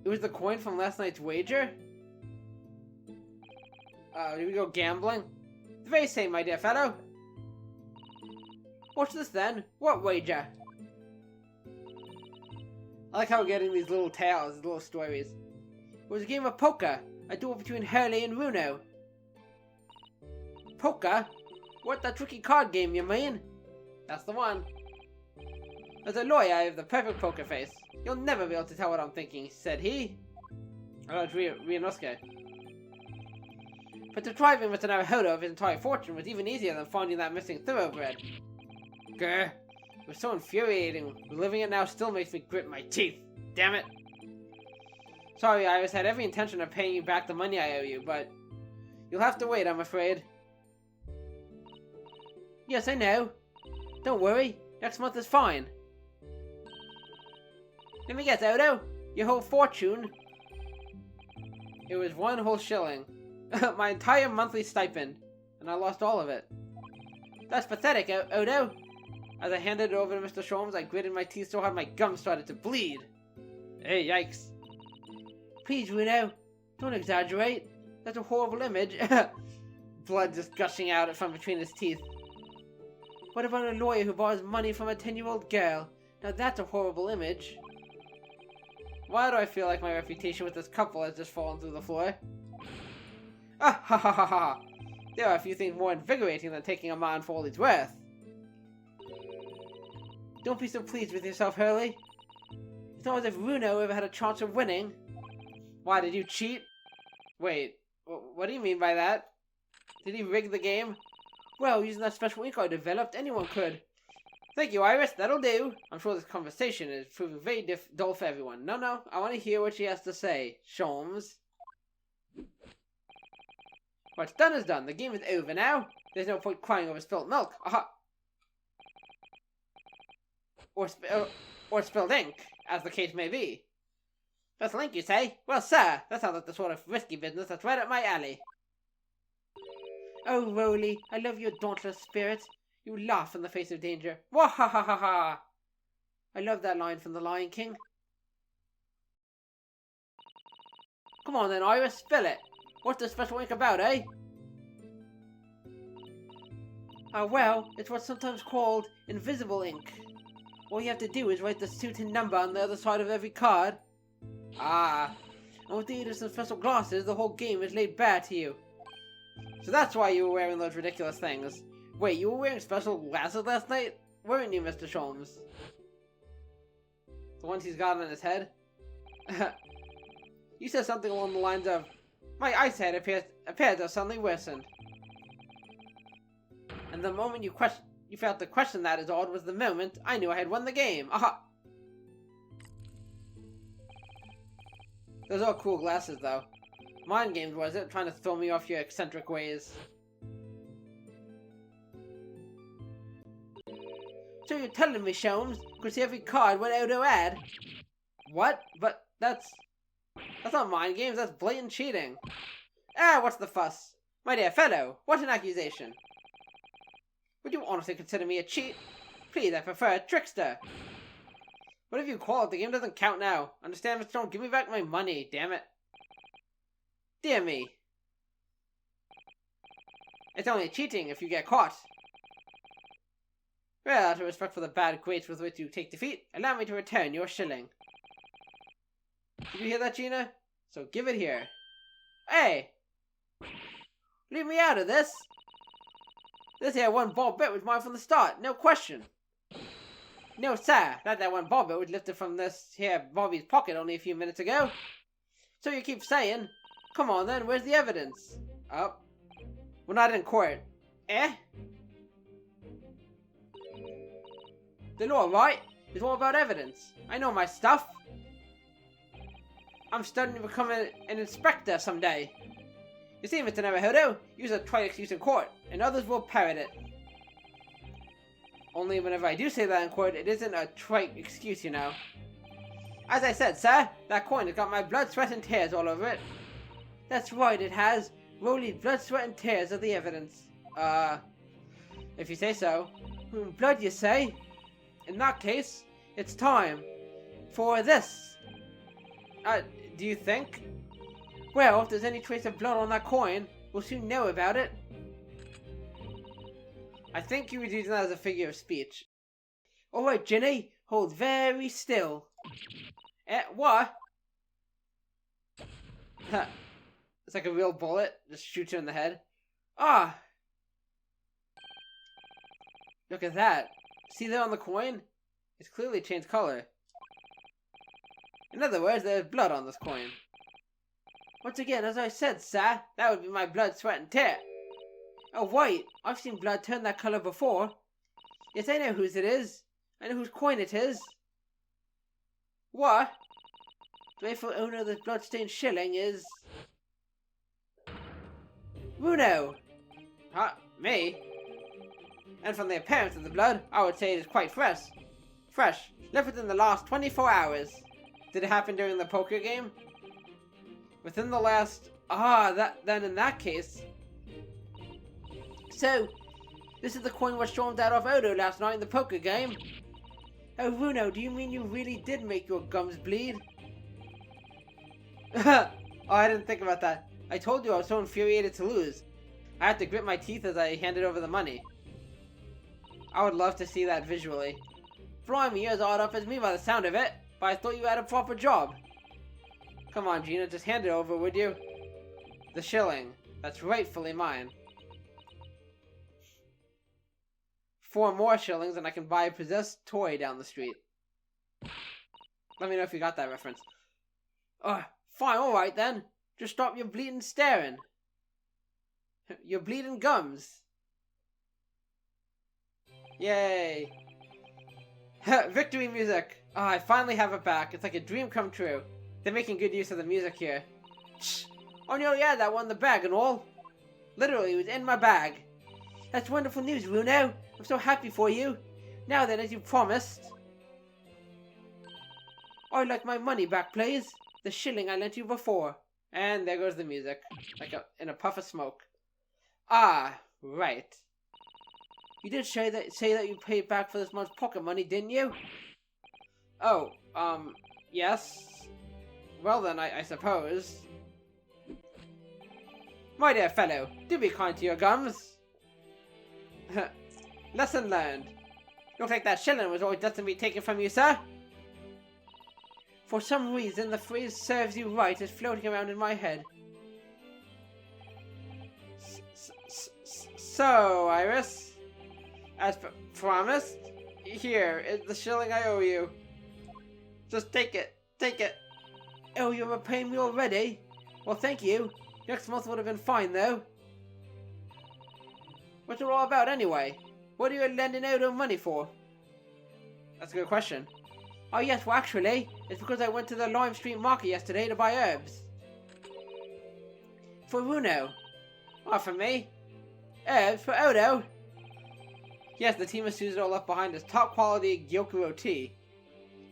It was the coin from last night's wager? Did we go gambling? The very same, my dear fellow. What's this then? What wager? I like how we're getting these little tales, these little stories. It was a game of poker. A duel between Hurley and Runo. Poker? What, that tricky card game, you mean? That's the one. As a lawyer, I have the perfect poker face. You'll never be able to tell what I'm thinking, said he. Oh, it's Ryunosuke. But depriving Mr. Naruhodo of his entire fortune was even easier than finding that missing thoroughbred. Grr. It was so infuriating. Reliving it now still makes me grit my teeth. Damn it. Sorry, Iris, had every intention of paying you back the money I owe you, but... You'll have to wait, I'm afraid. Yes, I know. Don't worry. Next month is fine. Let me guess, Odo. Your whole fortune... It was 1 whole shilling. My entire monthly stipend. And I lost all of it. That's pathetic, Odo. As I handed it over to Mr. Sholmes, I gritted my teeth so hard my gums started to bleed. Hey, yikes. Please, Runo. Don't exaggerate. That's a horrible image. Blood just gushing out from between his teeth. What about a lawyer who borrows money from a 10-year-old girl? Now that's a horrible image. Why do I feel like my reputation with this couple has just fallen through the floor? Ah ha ha ha ha! There are a few things more invigorating than taking a man for all he's worth. Don't be so pleased with yourself, Hurley. It's not as if Runo ever had a chance of winning. Why, did you cheat? Wait, what do you mean by that? Did he rig the game? Well, using that special ink I developed, anyone could. Thank you, Iris, that'll do. I'm sure this conversation is proving very dull for everyone. No, I want to hear what she has to say. Sholmes. What's done is done. The game is over now. There's no point crying over spilt milk. Aha! Or spilled ink, as the case may be. Special ink, you say? Well, sir, that sounds like the sort of risky business that's right up my alley. Oh, Roly, I love your dauntless spirit. You laugh in the face of danger. Wah ha ha ha ha! I love that line from The Lion King. Come on then, Iris, spill it. What's the special ink about, eh? Well, it's what's sometimes called invisible ink. All you have to do is write the suit and number on the other side of every card. Ah, and with the aid of some special glasses, the whole game is laid bare to you. So that's why you were wearing those ridiculous things. Wait, you were wearing special glasses last night? Weren't you, Mr. Sholmes? The ones he's got on his head? You said something along the lines of, my eyesight appears to have suddenly worsened. And the moment you failed to question that as odd was the moment I knew I had won the game. Aha! Those are cool glasses, though. Mind games, was it? Trying to throw me off your eccentric ways. So you're telling me, Sholmes, could see every card what Odo had? What? But that's not mind games, that's blatant cheating. Ah, what's the fuss? My dear fellow, what an accusation. Would you honestly consider me a cheat? Please, I prefer a trickster. Whatever you call it, the game doesn't count now. Understand, Mr. Stone? Give me back my money, damn it. Dear me. It's only cheating if you get caught. Well, out of respect for the bad grades with which you take defeat, allow me to return your shilling. Did you hear that, Gina? So give it here. Hey! Leave me out of this! This here one ball bet was mine from the start, no question. No, sir, that one ball bet was lifted from this here Bobby's pocket only a few minutes ago. So you keep saying, come on then, where's the evidence? Oh, we're not in court. Eh? The law, right? Is all about evidence. I know my stuff. I'm studying to become an inspector someday. You see, Mr. Naruhodo, use a trite excuse in court, and others will parrot it. Only whenever I do say that in court, it isn't a trite excuse, you know. As I said, sir, that coin has got my blood, sweat, and tears all over it. That's right, it has. Roly's blood, sweat, and tears are the evidence. If you say so. Blood, you say? In that case, it's time for this. Do you think? Well, if there's any trace of blood on that coin, we'll soon know about it. I think you were using that as a figure of speech. Alright, Ginny, hold very still. What? It's like a real bullet, just shoots you in the head. Ah! Look at that. See there on the coin? It's clearly changed color. In other words, there's blood on this coin. Once again, as I said, sir, that would be my blood, sweat, and tear. Oh, wait, I've seen blood turn that color before. Yes, I know whose it is. I know whose coin it is. What? The rightful owner of this blood-stained shilling is... Runo! Huh? Me? And from the appearance of the blood, I would say it is quite fresh. Fresh. Left within the last 24 hours. Did it happen during the poker game? Within the last... then in that case... So, this is the coin was stormed out of Odo last night in the poker game? Oh, Runo, do you mean you really did make your gums bleed? Oh, I didn't think about that. I told you I was so infuriated to lose. I had to grit my teeth as I handed over the money. I would love to see that visually. Blimey, you're as odd up as me by the sound of it, but I thought you had a proper job. Come on, Gina, just hand it over, would you? The shilling. That's rightfully mine. 4 more shillings and I can buy a possessed toy down the street. Let me know if you got that reference. Fine, alright then. Just stop your bleeding staring. Your bleeding gums. Yay. Victory music. I finally have it back. It's like a dream come true. They're making good use of the music here. Shh. I nearly had that one in the bag and all. Literally, it was in my bag. That's wonderful news, Runo. I'm so happy for you. Now then, as you promised. I'd like my money back, please. The shilling I lent you before. And there goes the music. Like in a puff of smoke. Ah, right. You did say that you paid back for this month's pocket money, didn't you? Oh, yes. Well then, I suppose. My dear fellow, do be kind to your gums. Lesson learned. Looks like that shilling was always destined to be taken from you, sir. For some reason, the phrase "serves you right" is floating around in my head. So, Iris, as promised, here is the shilling I owe you. Just take it. Take it. Oh, you're repaying me already? Well, thank you. Next month would have been fine, though. What's it all about, anyway? What are you lending Odo money for? That's a good question. Oh, yes, well, actually, it's because I went to the Lime Street Market yesterday to buy herbs. For Runo. Oh, for me? Herbs for Odo? Yes, the team has used it all up behind this top-quality Gyokuro tea.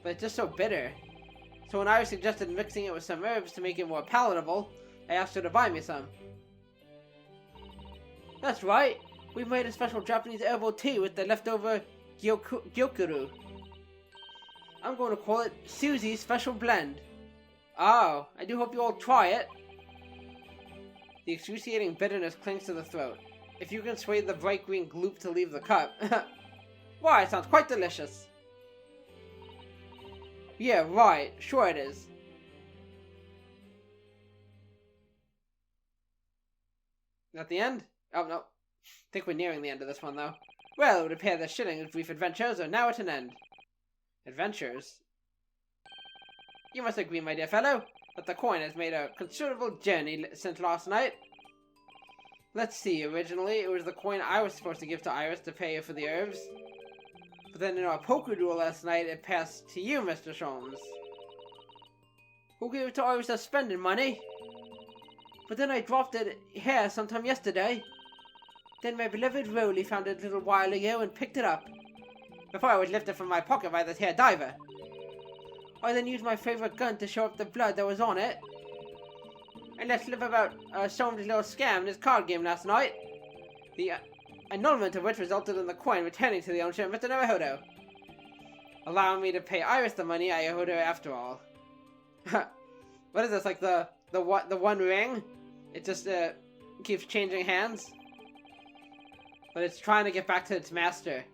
But it's just so bitter. So when Iris suggested mixing it with some herbs to make it more palatable, I asked her to buy me some. That's right. We made a special Japanese herbal tea with the leftover Gyokuro. I'm going to call it Susie's Special Blend. Oh, I do hope you all try it. The excruciating bitterness clings to the throat. If you can sway the bright green gloop to leave the cup. Why, it sounds quite delicious. Yeah, right. Sure it is. At the end? Oh, no. I think we're nearing the end of this one, though. Well, it would appear the shilling's brief adventures are now at an end. Adventures? You must agree, my dear fellow, that the coin has made a considerable journey since last night. Let's see, originally it was the coin I was supposed to give to Iris to pay her for the herbs. But then in our poker duel last night, it passed to you, Mr. Sholmes. Who gave it to Iris as spending money? But then I dropped it here sometime yesterday. Then my beloved Rolly found it a little while ago and picked it up. Before I was lifted from my pocket by this hair diver. I then used my favorite gun to show up the blood that was on it. And let slip about Sholmes' little scam in his card game last night. The annulment of which resulted in the coin returning to the ownership of Mr. Naruhodo. Allowing me to pay Iris the money I owed her after all. What is this, like the one ring? It just keeps changing hands? But it's trying to get back to its master.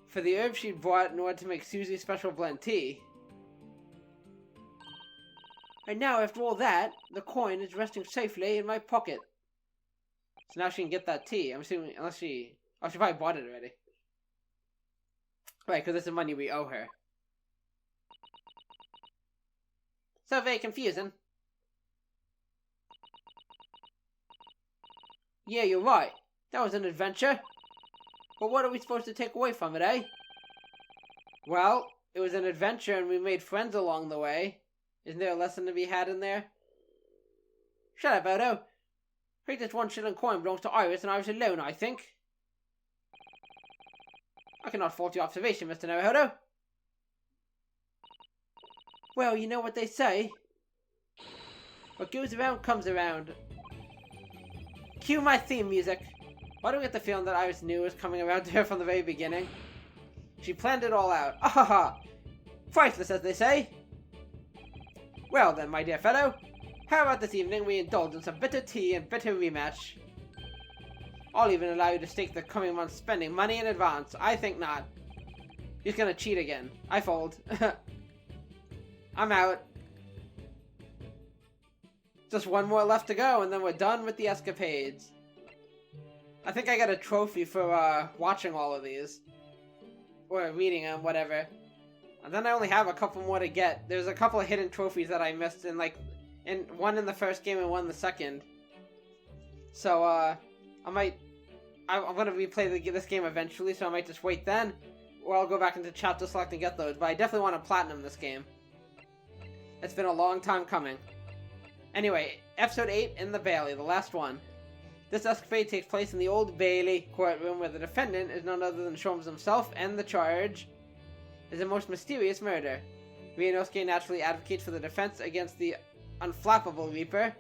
For the herb she bought in order to make Susie's special blend tea. And now, after all that, the coin is resting safely in my pocket. So now she can get that tea. I'm assuming, unless she... Oh, she probably bought it already. Right, because it's the money we owe her. So very confusing. Yeah, you're right. That was an adventure. But what are we supposed to take away from it, eh? Well, it was an adventure and we made friends along the way. Isn't there a lesson to be had in there? Shut up, Odo. I think this 1 shilling coin belongs to Iris and Iris alone, I think. I cannot fault your observation, Mr. Naruhodo. Well, you know what they say. What goes around comes around. Cue my theme music. Why do we get the feeling that Iris knew was coming around to her from the very beginning? She planned it all out. Ahaha! Priceless, as they say. Well then, my dear fellow, how about this evening we indulge in some bitter tea and bitter rematch? I'll even allow you to stake the coming month's spending money in advance. I think not. He's gonna cheat again. I fold. I'm out. Just one more left to go, and then we're done with the escapades. I think I got a trophy for watching all of these. Or reading them, whatever. And then I only have a couple more to get. There's a couple of hidden trophies that I missed in one in the first game and one in the second. So I'm gonna replay this game eventually, so I might just wait then, or I'll go back into chapter select and get those. But I definitely want to platinum this game. It's been a long time coming. Anyway, episode 8 in the Bailey, the last one. This escapade takes place in the Old Bailey courtroom, where the defendant is none other than Sholmes himself, and the charge is a most mysterious murder. Ryunosuke naturally advocates for the defense against the unflappable Reaper,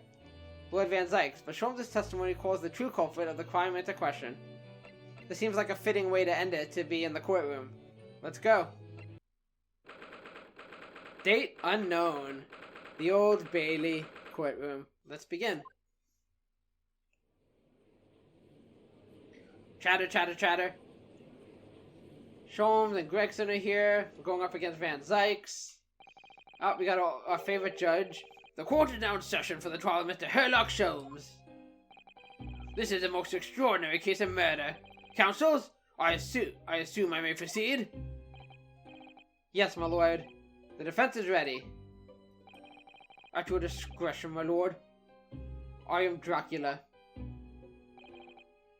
Lord Van Zykes, but Sholmes' testimony calls the true culprit of the crime into question. This seems like a fitting way to end it, to be in the courtroom. Let's go. Date unknown. The Old Bailey courtroom. Let's begin. Chatter, chatter, chatter. Sholmes and Gregson are here. We're going up against Van Zykes. Oh, we got our favorite judge. The court is now in session for the trial of Mr. Herlock Sholmes. This is a most extraordinary case of murder. Counsels, I assume I may proceed? Yes, my lord. The defense is ready. At your discretion, my lord. I am Dracula.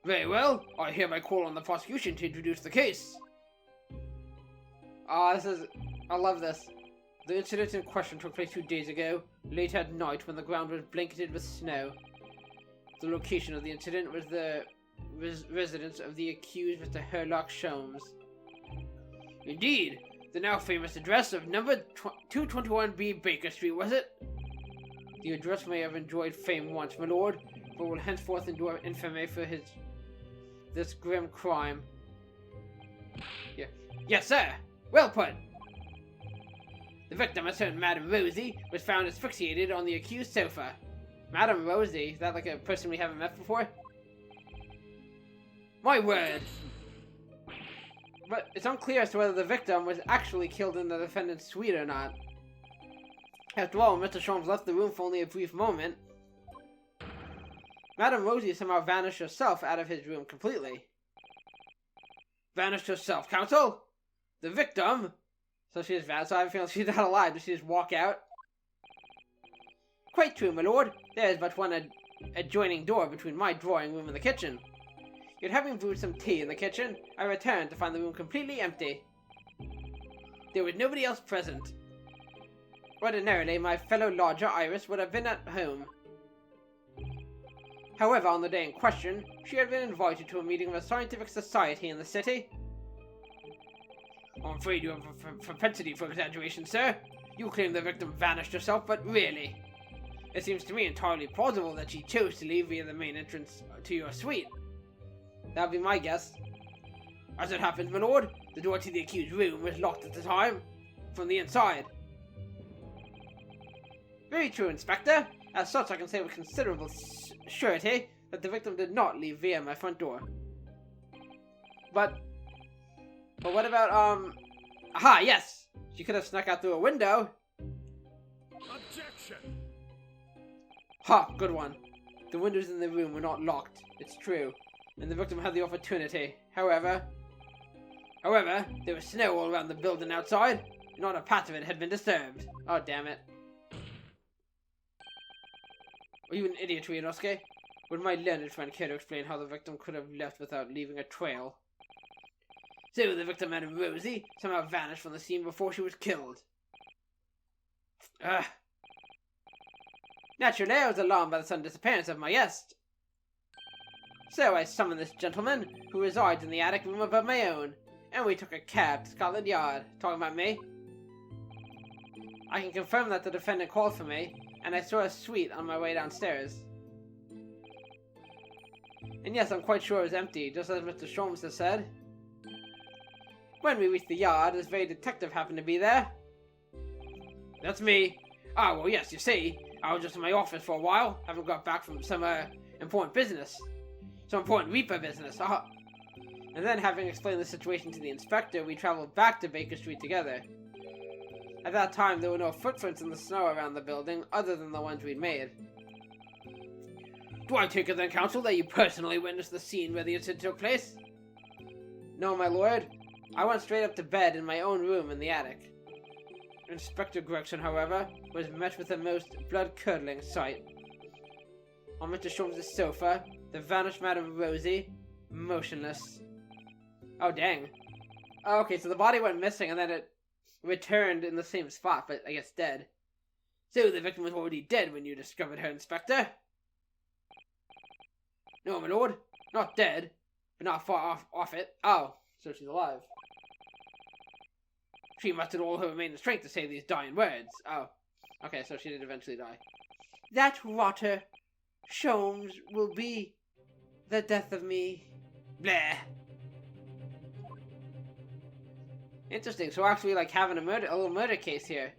Very well. I hereby call on the prosecution to introduce the case. I love this. The incident in question took place 2 days ago, late at night when the ground was blanketed with snow. The location of the incident was the residence of the accused, Mr. Herlock Sholmes. Indeed, the now famous address of number 221B Baker Street, was it? The address may have enjoyed fame once, my lord, but will henceforth endure infamy for this grim crime. Yeah. Yes, sir! Well put! The victim, a certain Madame Rosie, was found asphyxiated on the accused sofa. Madame Rosie? Is that like a person we haven't met before? My word! But it's unclear as to whether the victim was actually killed in the defendant's suite or not. After all, Mr. Sholmes left the room for only a brief moment. Madame Rosie somehow vanished herself out of his room completely. Vanished herself, counsel? The victim? So she just vanished, so I have a feeling she's not alive. Did she just walk out? Quite true, my lord. There is but one adjoining door between my drawing room and the kitchen. Yet having brewed some tea in the kitchen, I returned to find the room completely empty. There was nobody else present. Ordinarily, my fellow lodger, Iris, would have been at home. However, on the day in question, she had been invited to a meeting of a scientific society in the city. I'm afraid you have a propensity for exaggeration, sir. You claim the victim vanished herself, but really, it seems to me entirely plausible that she chose to leave via the main entrance to your suite. That would be my guess. As it happens, my lord, the door to the accused room was locked at the time, from the inside. Very true, Inspector. As such, I can say with considerable surety that the victim did not leave via my front door. But what about, aha, yes! She could have snuck out through a window. Objection! Ha, good one. The windows in the room were not locked, it's true, and the victim had the opportunity. However, there was snow all around the building outside, and not a patch of it had been disturbed. Oh, damn it. Are you an idiot, Ryunosuke? Would my learned friend care to explain how the victim could have left without leaving a trail? So the victim, Madame Rosie, somehow vanished from the scene before she was killed. Naturally, I was alarmed by the sudden disappearance of my guest. So I summoned this gentleman, who resides in the attic room above my own, and we took a cab to Scotland Yard. Talking about me? I can confirm that the defendant called for me, and I saw a suite on my way downstairs. And yes, I'm quite sure it was empty, just as Mr. Sholmes has said. When we reached the yard, this very detective happened to be there. That's me. Ah, well, yes, you see, I was just in my office for a while, haven't got back from some, important business. Some important Reaper business. And then, having explained the situation to the inspector, we traveled back to Baker Street together. At that time, there were no footprints in the snow around the building, other than the ones we'd made. Do I take it then, Counsel, that you personally witnessed the scene where the incident took place? No, my lord. I went straight up to bed in my own room in the attic. Inspector Gregson, however, was met with the most blood-curdling sight. On Mr. Sholmes' sofa, the vanished Madame Rosie, motionless. Oh, dang. Oh, okay, so the body went missing and then it returned in the same spot, but I guess dead. So the victim was already dead when you discovered her, Inspector? No, my lord. Not dead, but not far off it. Oh, so she's alive. She mustered all her remaining strength to say these dying words. Oh, okay, so she did eventually die. That rotter, Sholmes, will be the death of me. Blah. Interesting, so we're actually like having a little murder case here.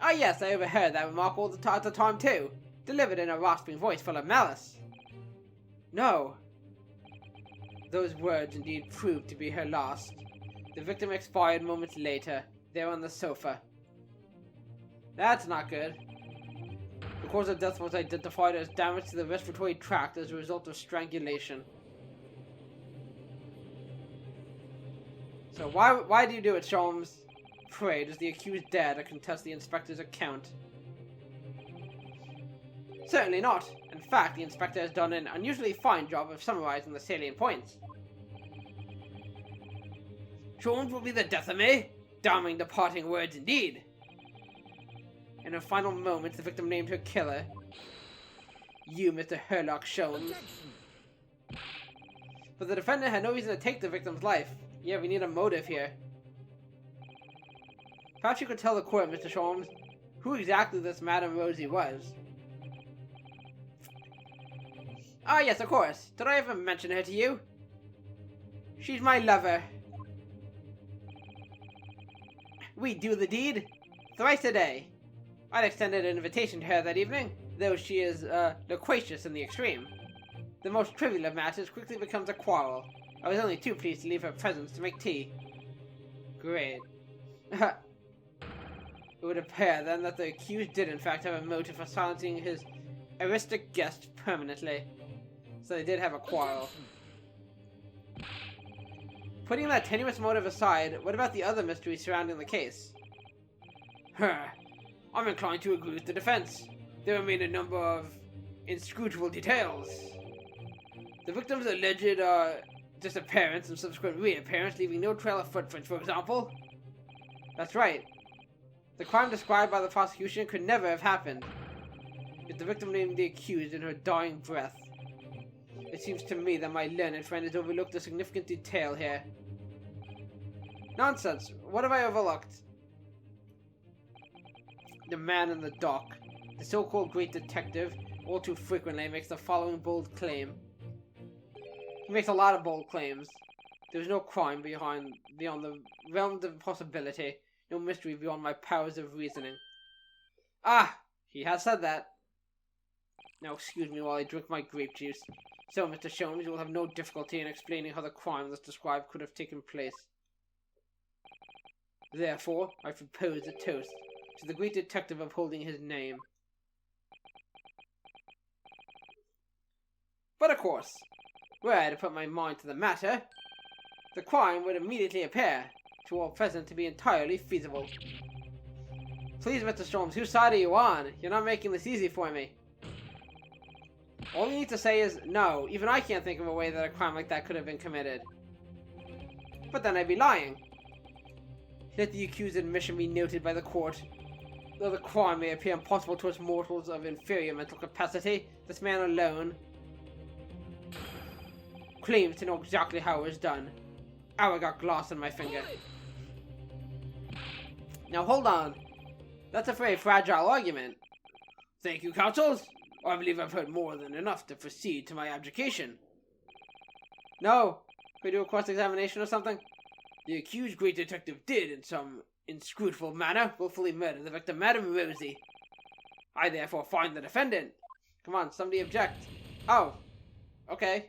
Oh yes, I overheard that remark all at the time too, delivered in a rasping voice full of malice. No. Those words indeed proved to be her last. The victim expired moments later, there on the sofa. That's not good. The cause of death was identified as damage to the respiratory tract as a result of strangulation. So why do you do it, Sholmes? Pray, does the accused dare to contest the inspector's account? Certainly not. In fact, the inspector has done an unusually fine job of summarizing the salient points. Sholmes will be the death of me. Damning departing words indeed. In her final moments, the victim named her killer. You, Mr. Herlock Sholmes. But the defendant had no reason to take the victim's life. Yeah, we need a motive here. Perhaps you could tell the court, Mr. Sholmes, who exactly this Madame Rosie was. Ah, yes, of course. Did I ever mention her to you? She's my lover. We do the deed thrice a day. I'd extended an invitation to her that evening, though she is loquacious in the extreme. The most trivial of matters quickly becomes a quarrel. I was only too pleased to leave her presence to make tea. Great. It would appear then that the accused did in fact have a motive for silencing his aristic guest permanently. So they did have a quarrel. Putting that tenuous motive aside, what about the other mysteries surrounding the case? I'm inclined to agree with the defense. There remain a number of inscrutable details. The victim's alleged disappearance and subsequent reappearance, leaving no trail of footprints, for example. That's right. The crime described by the prosecution could never have happened. Yet the victim named the accused in her dying breath. It seems to me that my learned friend has overlooked a significant detail here. Nonsense! What have I overlooked? The man in the dock, the so-called great detective, all too frequently makes the following bold claim. He makes a lot of bold claims. There's no crime beyond the realm of possibility, no mystery beyond my powers of reasoning. Ah! He has said that. Now excuse me while I drink my grape juice. So, Mr. Sholmes, you will have no difficulty in explaining how the crime that's described could have taken place. Therefore, I propose a toast to the great detective upholding his name. But of course, were I to put my mind to the matter, the crime would immediately appear to all present to be entirely feasible. Please, Mr. Sholmes, whose side are you on? You're not making this easy for me. All you need to say is, no, even I can't think of a way that a crime like that could have been committed. But then I'd be lying. Let the accused's admission be noted by the court. Though the crime may appear impossible to us mortals of inferior mental capacity, this man alone claims to know exactly how it was done. Ow, I got glass on my finger. Now hold on. That's a very fragile argument. Thank you, counsels. I believe I've heard more than enough to proceed to my abjuration. No. Can we do a cross-examination or something? The accused great detective did, in some inscrutable manner, willfully murder the victim, Madame Rosie. I therefore find the defendant. Come on, somebody object. Oh. Okay.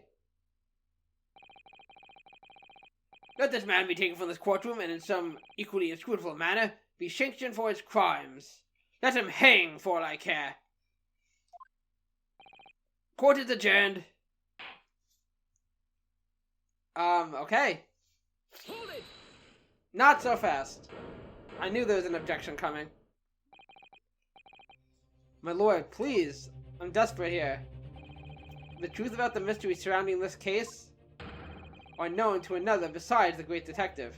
Let this man be taken from this courtroom and in some equally inscrutable manner be sanctioned for his crimes. Let him hang for all I care. Court is adjourned. Okay. Hold it! Not so fast. I knew there was an objection coming. My lord, please. I'm desperate here. The truth about the mystery surrounding this case are known to another besides the great detective.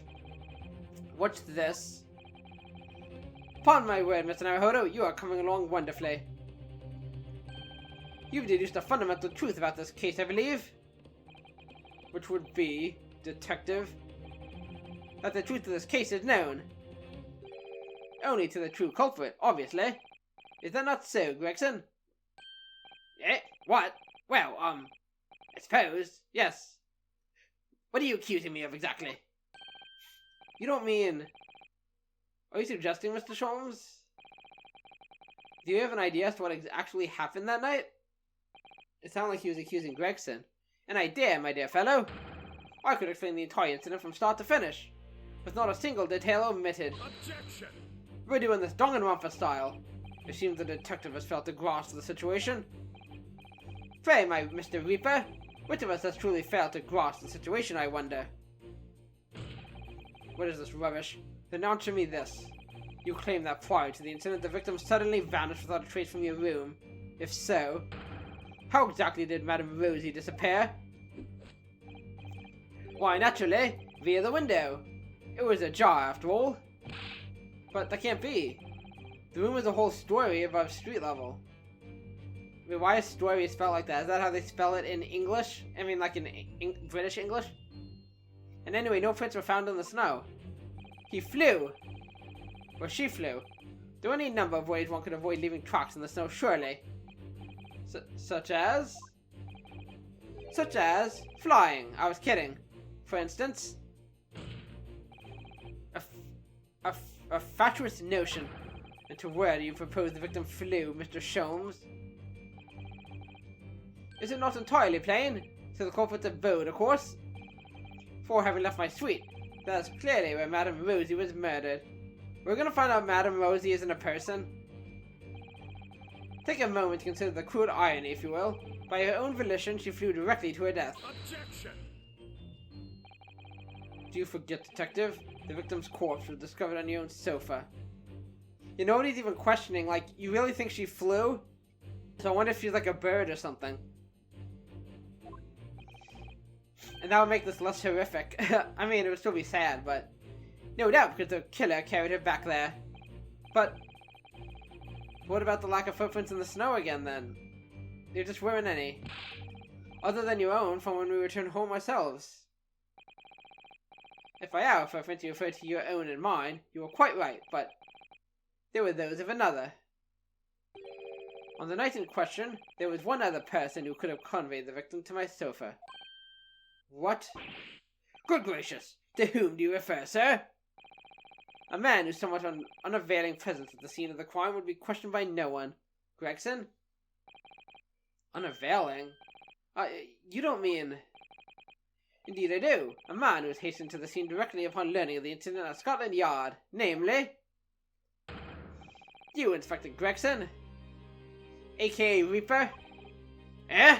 What's this? Upon my word, Mr. Naruhodo, you are coming along wonderfully. You've deduced a fundamental truth about this case, I believe. Which would be, detective, that the truth of this case is known. Only to the true culprit, obviously. Is that not so, Gregson? Eh? What? Well, I suppose, yes. What are you accusing me of exactly? You don't mean... Are you suggesting, Mr. Sholmes? Do you have an idea as to what actually happened that night? It sounded like he was accusing Gregson. An idea, my dear fellow. I could explain the entire incident from start to finish, with not a single detail omitted. Objection! We're doing this Danganronpa style. It seems the detective has felt the grasp of the situation. Pray, my Mr. Reaper, which of us has truly failed to grasp the situation, I wonder? What is this rubbish? Then answer me this. You claim that prior to the incident, the victim suddenly vanished without a trace from your room. If so, how exactly did Madame Rosie disappear? Why, naturally, via the window. It was ajar, after all. But that can't be. The room is a whole story above street level. I mean, why is story spelled like that? Is that how they spell it in English? I mean, like in British English? And anyway, no prints were found in the snow. He flew. Or she flew. There are any number of ways one could avoid leaving tracks in the snow, surely. Such as flying. I was kidding. For instance, a fatuous notion. And to where do you propose the victim flew, Mr. Sholmes? Is it not entirely plain? To the culprit's abode, of course. Before having left my suite, that is clearly where Madame Rosie was murdered. We're gonna find out Madame Rosie isn't a person. Take a moment to consider the cruel irony, if you will. By her own volition, she flew directly to her death. Objection! Do you forget, detective? The victim's corpse was discovered on your own sofa. You know, nobody's even questioning, like, you really think she flew? So I wonder if she's like a bird or something. And that would make this less horrific. I mean, it would still be sad, but... No doubt, because the killer carried her back there. But... what about the lack of footprints in the snow again, then? There just weren't any. Other than your own from when we returned home ourselves. If by our footprints you refer to your own and mine, you were quite right, but... there were those of another. On the night in question, there was one other person who could have conveyed the victim to my sofa. What? Good gracious! To whom do you refer, sir? A man whose somewhat unavailing presence at the scene of the crime would be questioned by no one. Gregson? Unavailing? You don't mean... Indeed I do. A man who has hastened to the scene directly upon learning of the incident at Scotland Yard. Namely... you, Inspector Gregson. A.K.A. Reaper. Eh?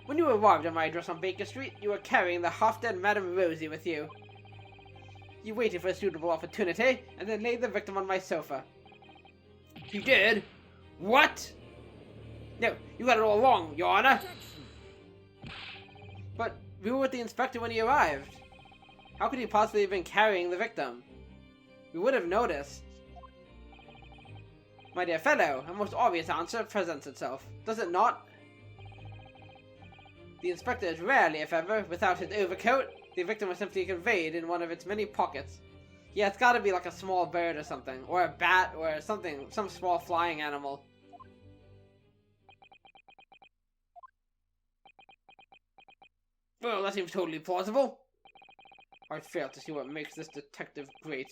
When you arrived at my address on Baker Street, you were carrying the half-dead Madame Rosie with you. You waited for a suitable opportunity, and then laid the victim on my sofa. You did? What? No, you got it all wrong, Your Honor. But we were with the inspector when he arrived. How could he possibly have been carrying the victim? We would have noticed. My dear fellow, a most obvious answer presents itself, does it not? The inspector is rarely, if ever, without his overcoat. The victim was simply conveyed in one of its many pockets. Yeah, it's gotta be like a small bird or something, or a bat, or something, some small flying animal. Well, that seems totally plausible. I fail to see what makes this detective great,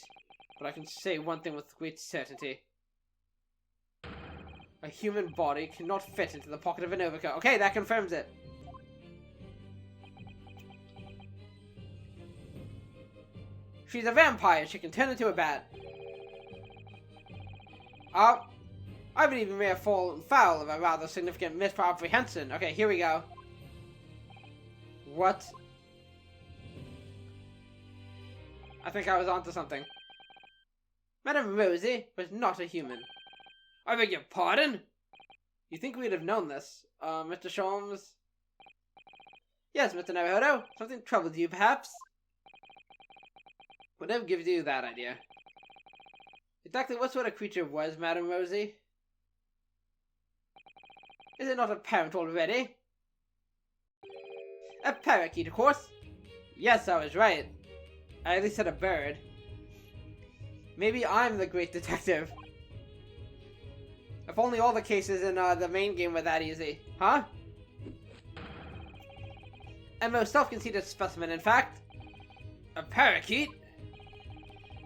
but I can say one thing with great certainty. A human body cannot fit into the pocket of an overcoat. Okay, that confirms it. She's a vampire. She can turn into a bat. I believe we may have fallen foul of a rather significant misapprehension. Okay, here we go. What? I think I was onto something. Madame Rosie was not a human. I beg your pardon? You think we'd have known this, Mr. Sholmes? Yes, Mr. Naruhodo. Something troubled you, perhaps? Whatever gives you that idea? Exactly what sort of creature was Madame Rosie? Is it not apparent already? A parakeet, of course. Yes, I was right. I at least said a bird. Maybe I'm the great detective. If only all the cases in the main game were that easy. Huh? A most self-conceited specimen, in fact. A parakeet?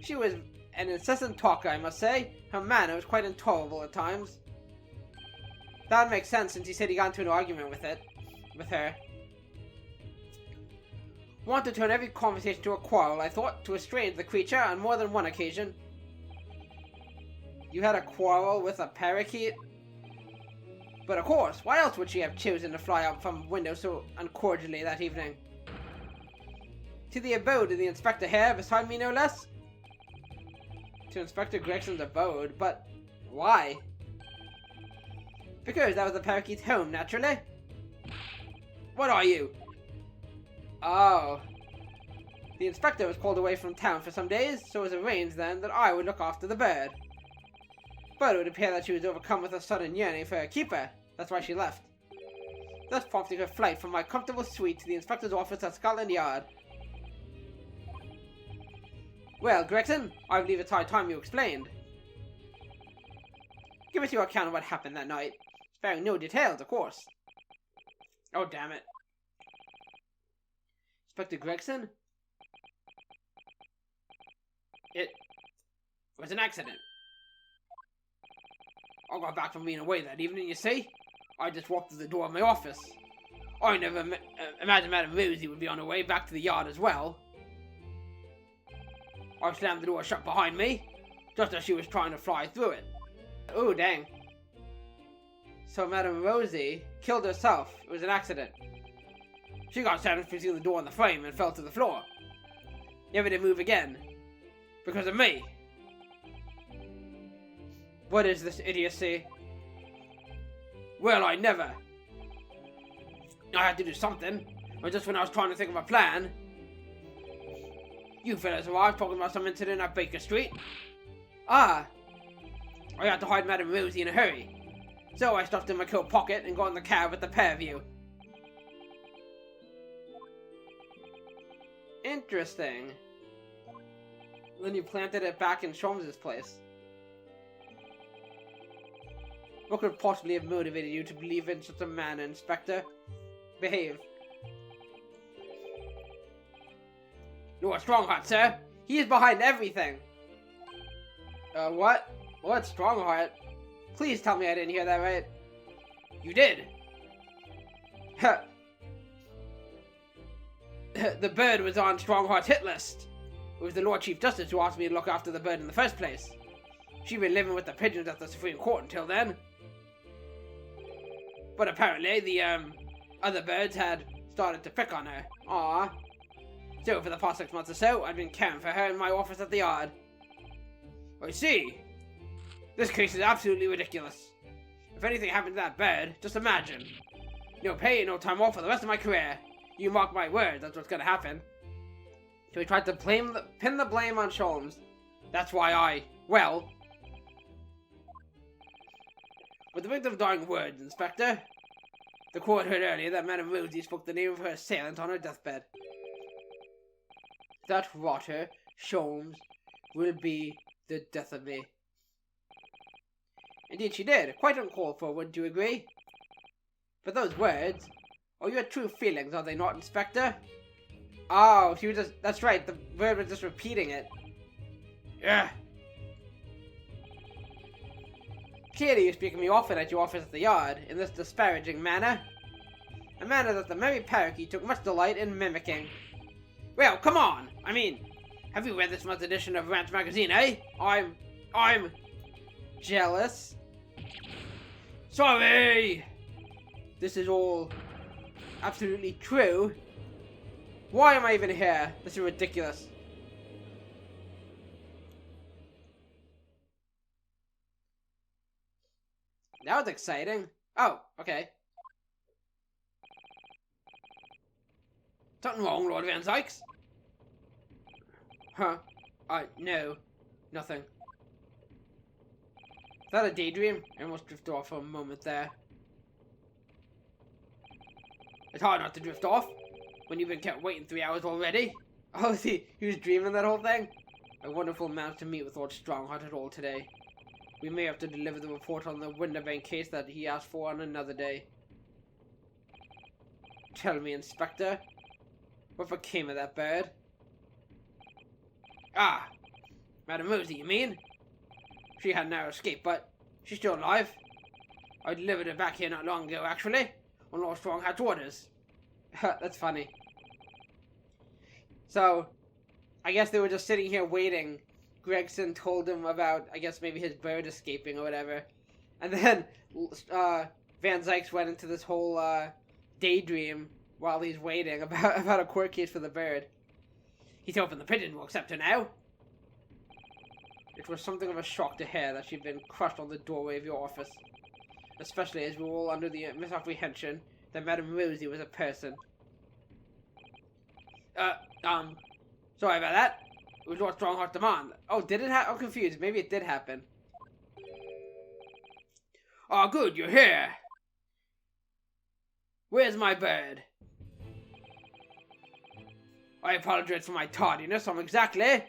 She was an incessant talker, I must say. Her manner was quite intolerable at times. That would make sense since he said he got into an argument with her. Want to turn every conversation to a quarrel, I thought, to estrange the creature on more than one occasion. You had a quarrel with a parakeet? But of course, why else would she have chosen to fly out from window so uncordially that evening? To the abode of the Inspector here beside me, no less? To Inspector Gregson's abode, but why? Because that was the parakeet's home, naturally. What are you? Oh. The inspector was called away from town for some days, so it was arranged then that I would look after the bird. But it would appear that she was overcome with a sudden yearning for her keeper. That's why she left. Thus prompting her flight from my comfortable suite to the inspector's office at Scotland Yard. Well, Gregson, I believe it's high time you explained. Give us your account of what happened that night. Sparing no details, of course. Oh, damn it. Inspector Gregson? It was an accident. I got back from being away that evening, you see. I just walked through the door of my office. I never imagined Madame Rosie would be on her way back to the yard as well. I slammed the door shut behind me, just as she was trying to fly through it. Oh, dang. So Madame Rosie killed herself. It was an accident. She got sandwiched between the door and the frame and fell to the floor. Never did move again. Because of me. What is this idiocy? Well, I never. I had to do something. But just when I was trying to think of a plan. You fellas arrived talking about some incident at Baker Street. Ah. I had to hide Madame Rosie in a hurry. So I stuffed in my coat pocket and got in the cab with the pair of you. Interesting. Then you planted it back in Sholmes' place. What could possibly have motivated you to believe in such a man, Inspector? Behave. You're a Strongheart, sir. He is behind everything. What? What Strongheart? Please tell me I didn't hear that right. You did. The bird was on Strongheart's hit list. It was the Lord Chief Justice who asked me to look after the bird in the first place. She'd been living with the pigeons at the Supreme Court until then. But apparently the, other birds had started to pick on her. Aww. So for the past 6 months or so, I've been caring for her in my office at the yard. I see. This case is absolutely ridiculous. If anything happened to that bird, just imagine. No pay, no time off for the rest of my career. You mark my words, that's what's gonna happen. So he tried to pin the blame on Sholmes. That's why well... With the victim's dying words, Inspector, the court heard earlier that Madame Rosie spoke the name of her assailant on her deathbed. That rotter, Sholmes, will be the death of me. Indeed she did. Quite uncalled for, wouldn't you agree? But those words are your true feelings, are they not, Inspector? Oh, she was just... That's right, the bird was just repeating it. Yeah. Clearly you speak of me often at your office at the yard, in this disparaging manner. A manner that the merry parakeet took much delight in mimicking. Well, come on! I mean, have you read this month's edition of Rant Magazine, eh? I'm jealous. Sorry! This is all absolutely true. Why am I even here? This is ridiculous. That was exciting. Oh, okay. Something wrong, Lord Van Zykes? Huh? No. Nothing. Is that a daydream? I almost drifted off for a moment there. It's hard not to drift off when you've been kept waiting 3 hours already. Oh, he was dreaming that whole thing? A wonderful managed to meet with Lord Strongheart at all today. We may have to deliver the report on the Winterbank case that he asked for on another day. Tell me, Inspector, what became of that bird? Ah, Madame Rosie, you mean? She had now escaped, but she's still alive. I delivered her back here not long ago, actually, on Lord Strongheart's orders. That's funny. So, I guess they were just sitting here waiting. Gregson told him about, I guess, maybe his bird escaping or whatever. And then Van Zykes went into this whole daydream while he's waiting about a court case for the bird. He's hoping the pigeon will accept her now. It was something of a shock to hear that she'd been crushed on the doorway of your office. Especially as we were all under the misapprehension that Madame Rosie was a person. Sorry about that. It was Lord Strongheart's demand. Oh, did it happen? I'm confused. Maybe it did happen. Oh, good, you're here. Where's my bird? I apologize for my tardiness. I'm exactly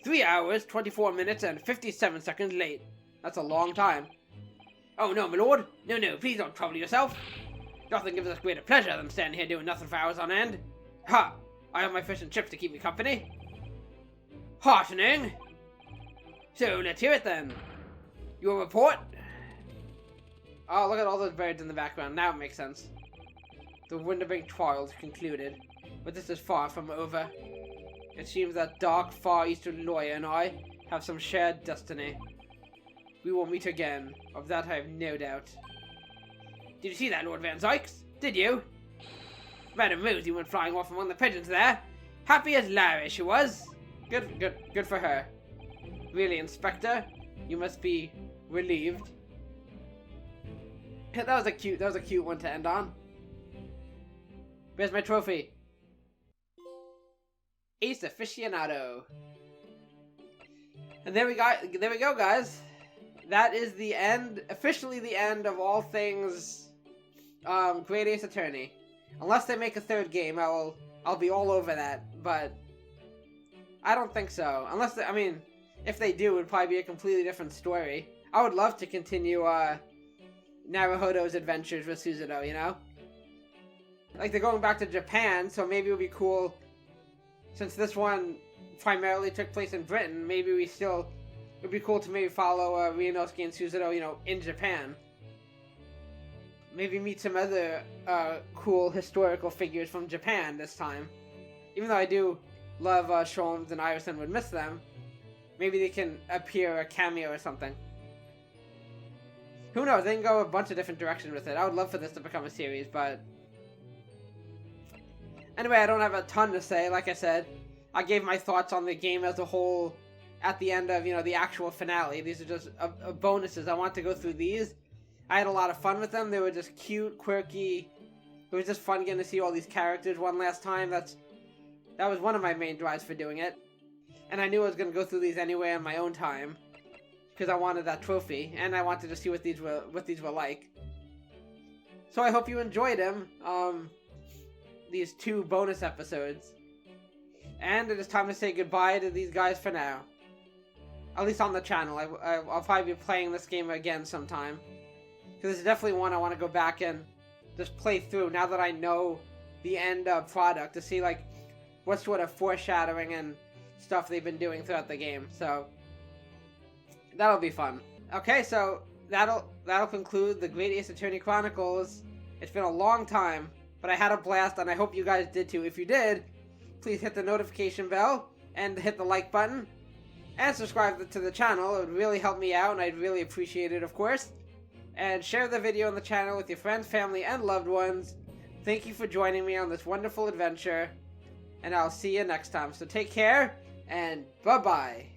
3 hours, 24 minutes, and 57 seconds late. That's a long time. Oh, no, my lord. No, please don't trouble yourself. Nothing gives us greater pleasure than standing here doing nothing for hours on end. Ha! I have my fish and chips to keep me company. Heartening. So, let's hear it then. Your report? Oh, look at all those birds in the background. Now it makes sense. The Winterbank trials concluded, but this is far from over. It seems that dark, far eastern lawyer and I have some shared destiny. We will meet again, of that I have no doubt. Did you see that, Lord Van Zykes? Did you? Madame Rosie went flying off among the pigeons there. Happy as Larry, she was. Good for her. Really, Inspector, you must be relieved. That was a cute one to end on. Where's my trophy? Ace Aficionado. And there we go, guys. That is the end, officially the end of all things Great Ace Attorney. Unless they make a third game, I'll be all over that, but I don't think so. Unless I mean, if they do, it would probably be a completely different story. I would love to continue Naruhodo's adventures with Suzuto, you know? Like, they're going back to Japan, so maybe it would be cool, since this one primarily took place in Britain, maybe it would be cool to maybe follow Ryunosuke and Suzuto, you know, in Japan. Maybe meet some other cool historical figures from Japan this time. Even though I do love Sholmes and Iverson, would miss them. Maybe they can appear a cameo or something. Who knows? They can go a bunch of different directions with it. I would love for this to become a series, but anyway, I don't have a ton to say. Like I said, I gave my thoughts on the game as a whole at the end of, you know, the actual finale. These are just bonuses. I want to go through these. I had a lot of fun with them. They were just cute, quirky. It was just fun getting to see all these characters one last time. That was one of my main drives for doing it. And I knew I was going to go through these anyway on my own time, because I wanted that trophy, and I wanted to see what these were like. So I hope you enjoyed them. These 2 bonus episodes. And it is time to say goodbye to these guys for now. At least on the channel. I'll probably be playing this game again sometime. Because it's definitely one I want to go back and just play through now that I know the end product, to see like what sort of foreshadowing and stuff they've been doing throughout the game. So that'll be fun. Okay, so that'll conclude the Great Ace Attorney Chronicles. It's been a long time, but I had a blast, and I hope you guys did too. If you did, please hit the notification bell and hit the like button and subscribe to the channel. It would really help me out, and I'd really appreciate it, of course. And share the video on the channel with your friends, family, and loved ones. Thank you for joining me on this wonderful adventure, and I'll see you next time. So take care, and bye-bye.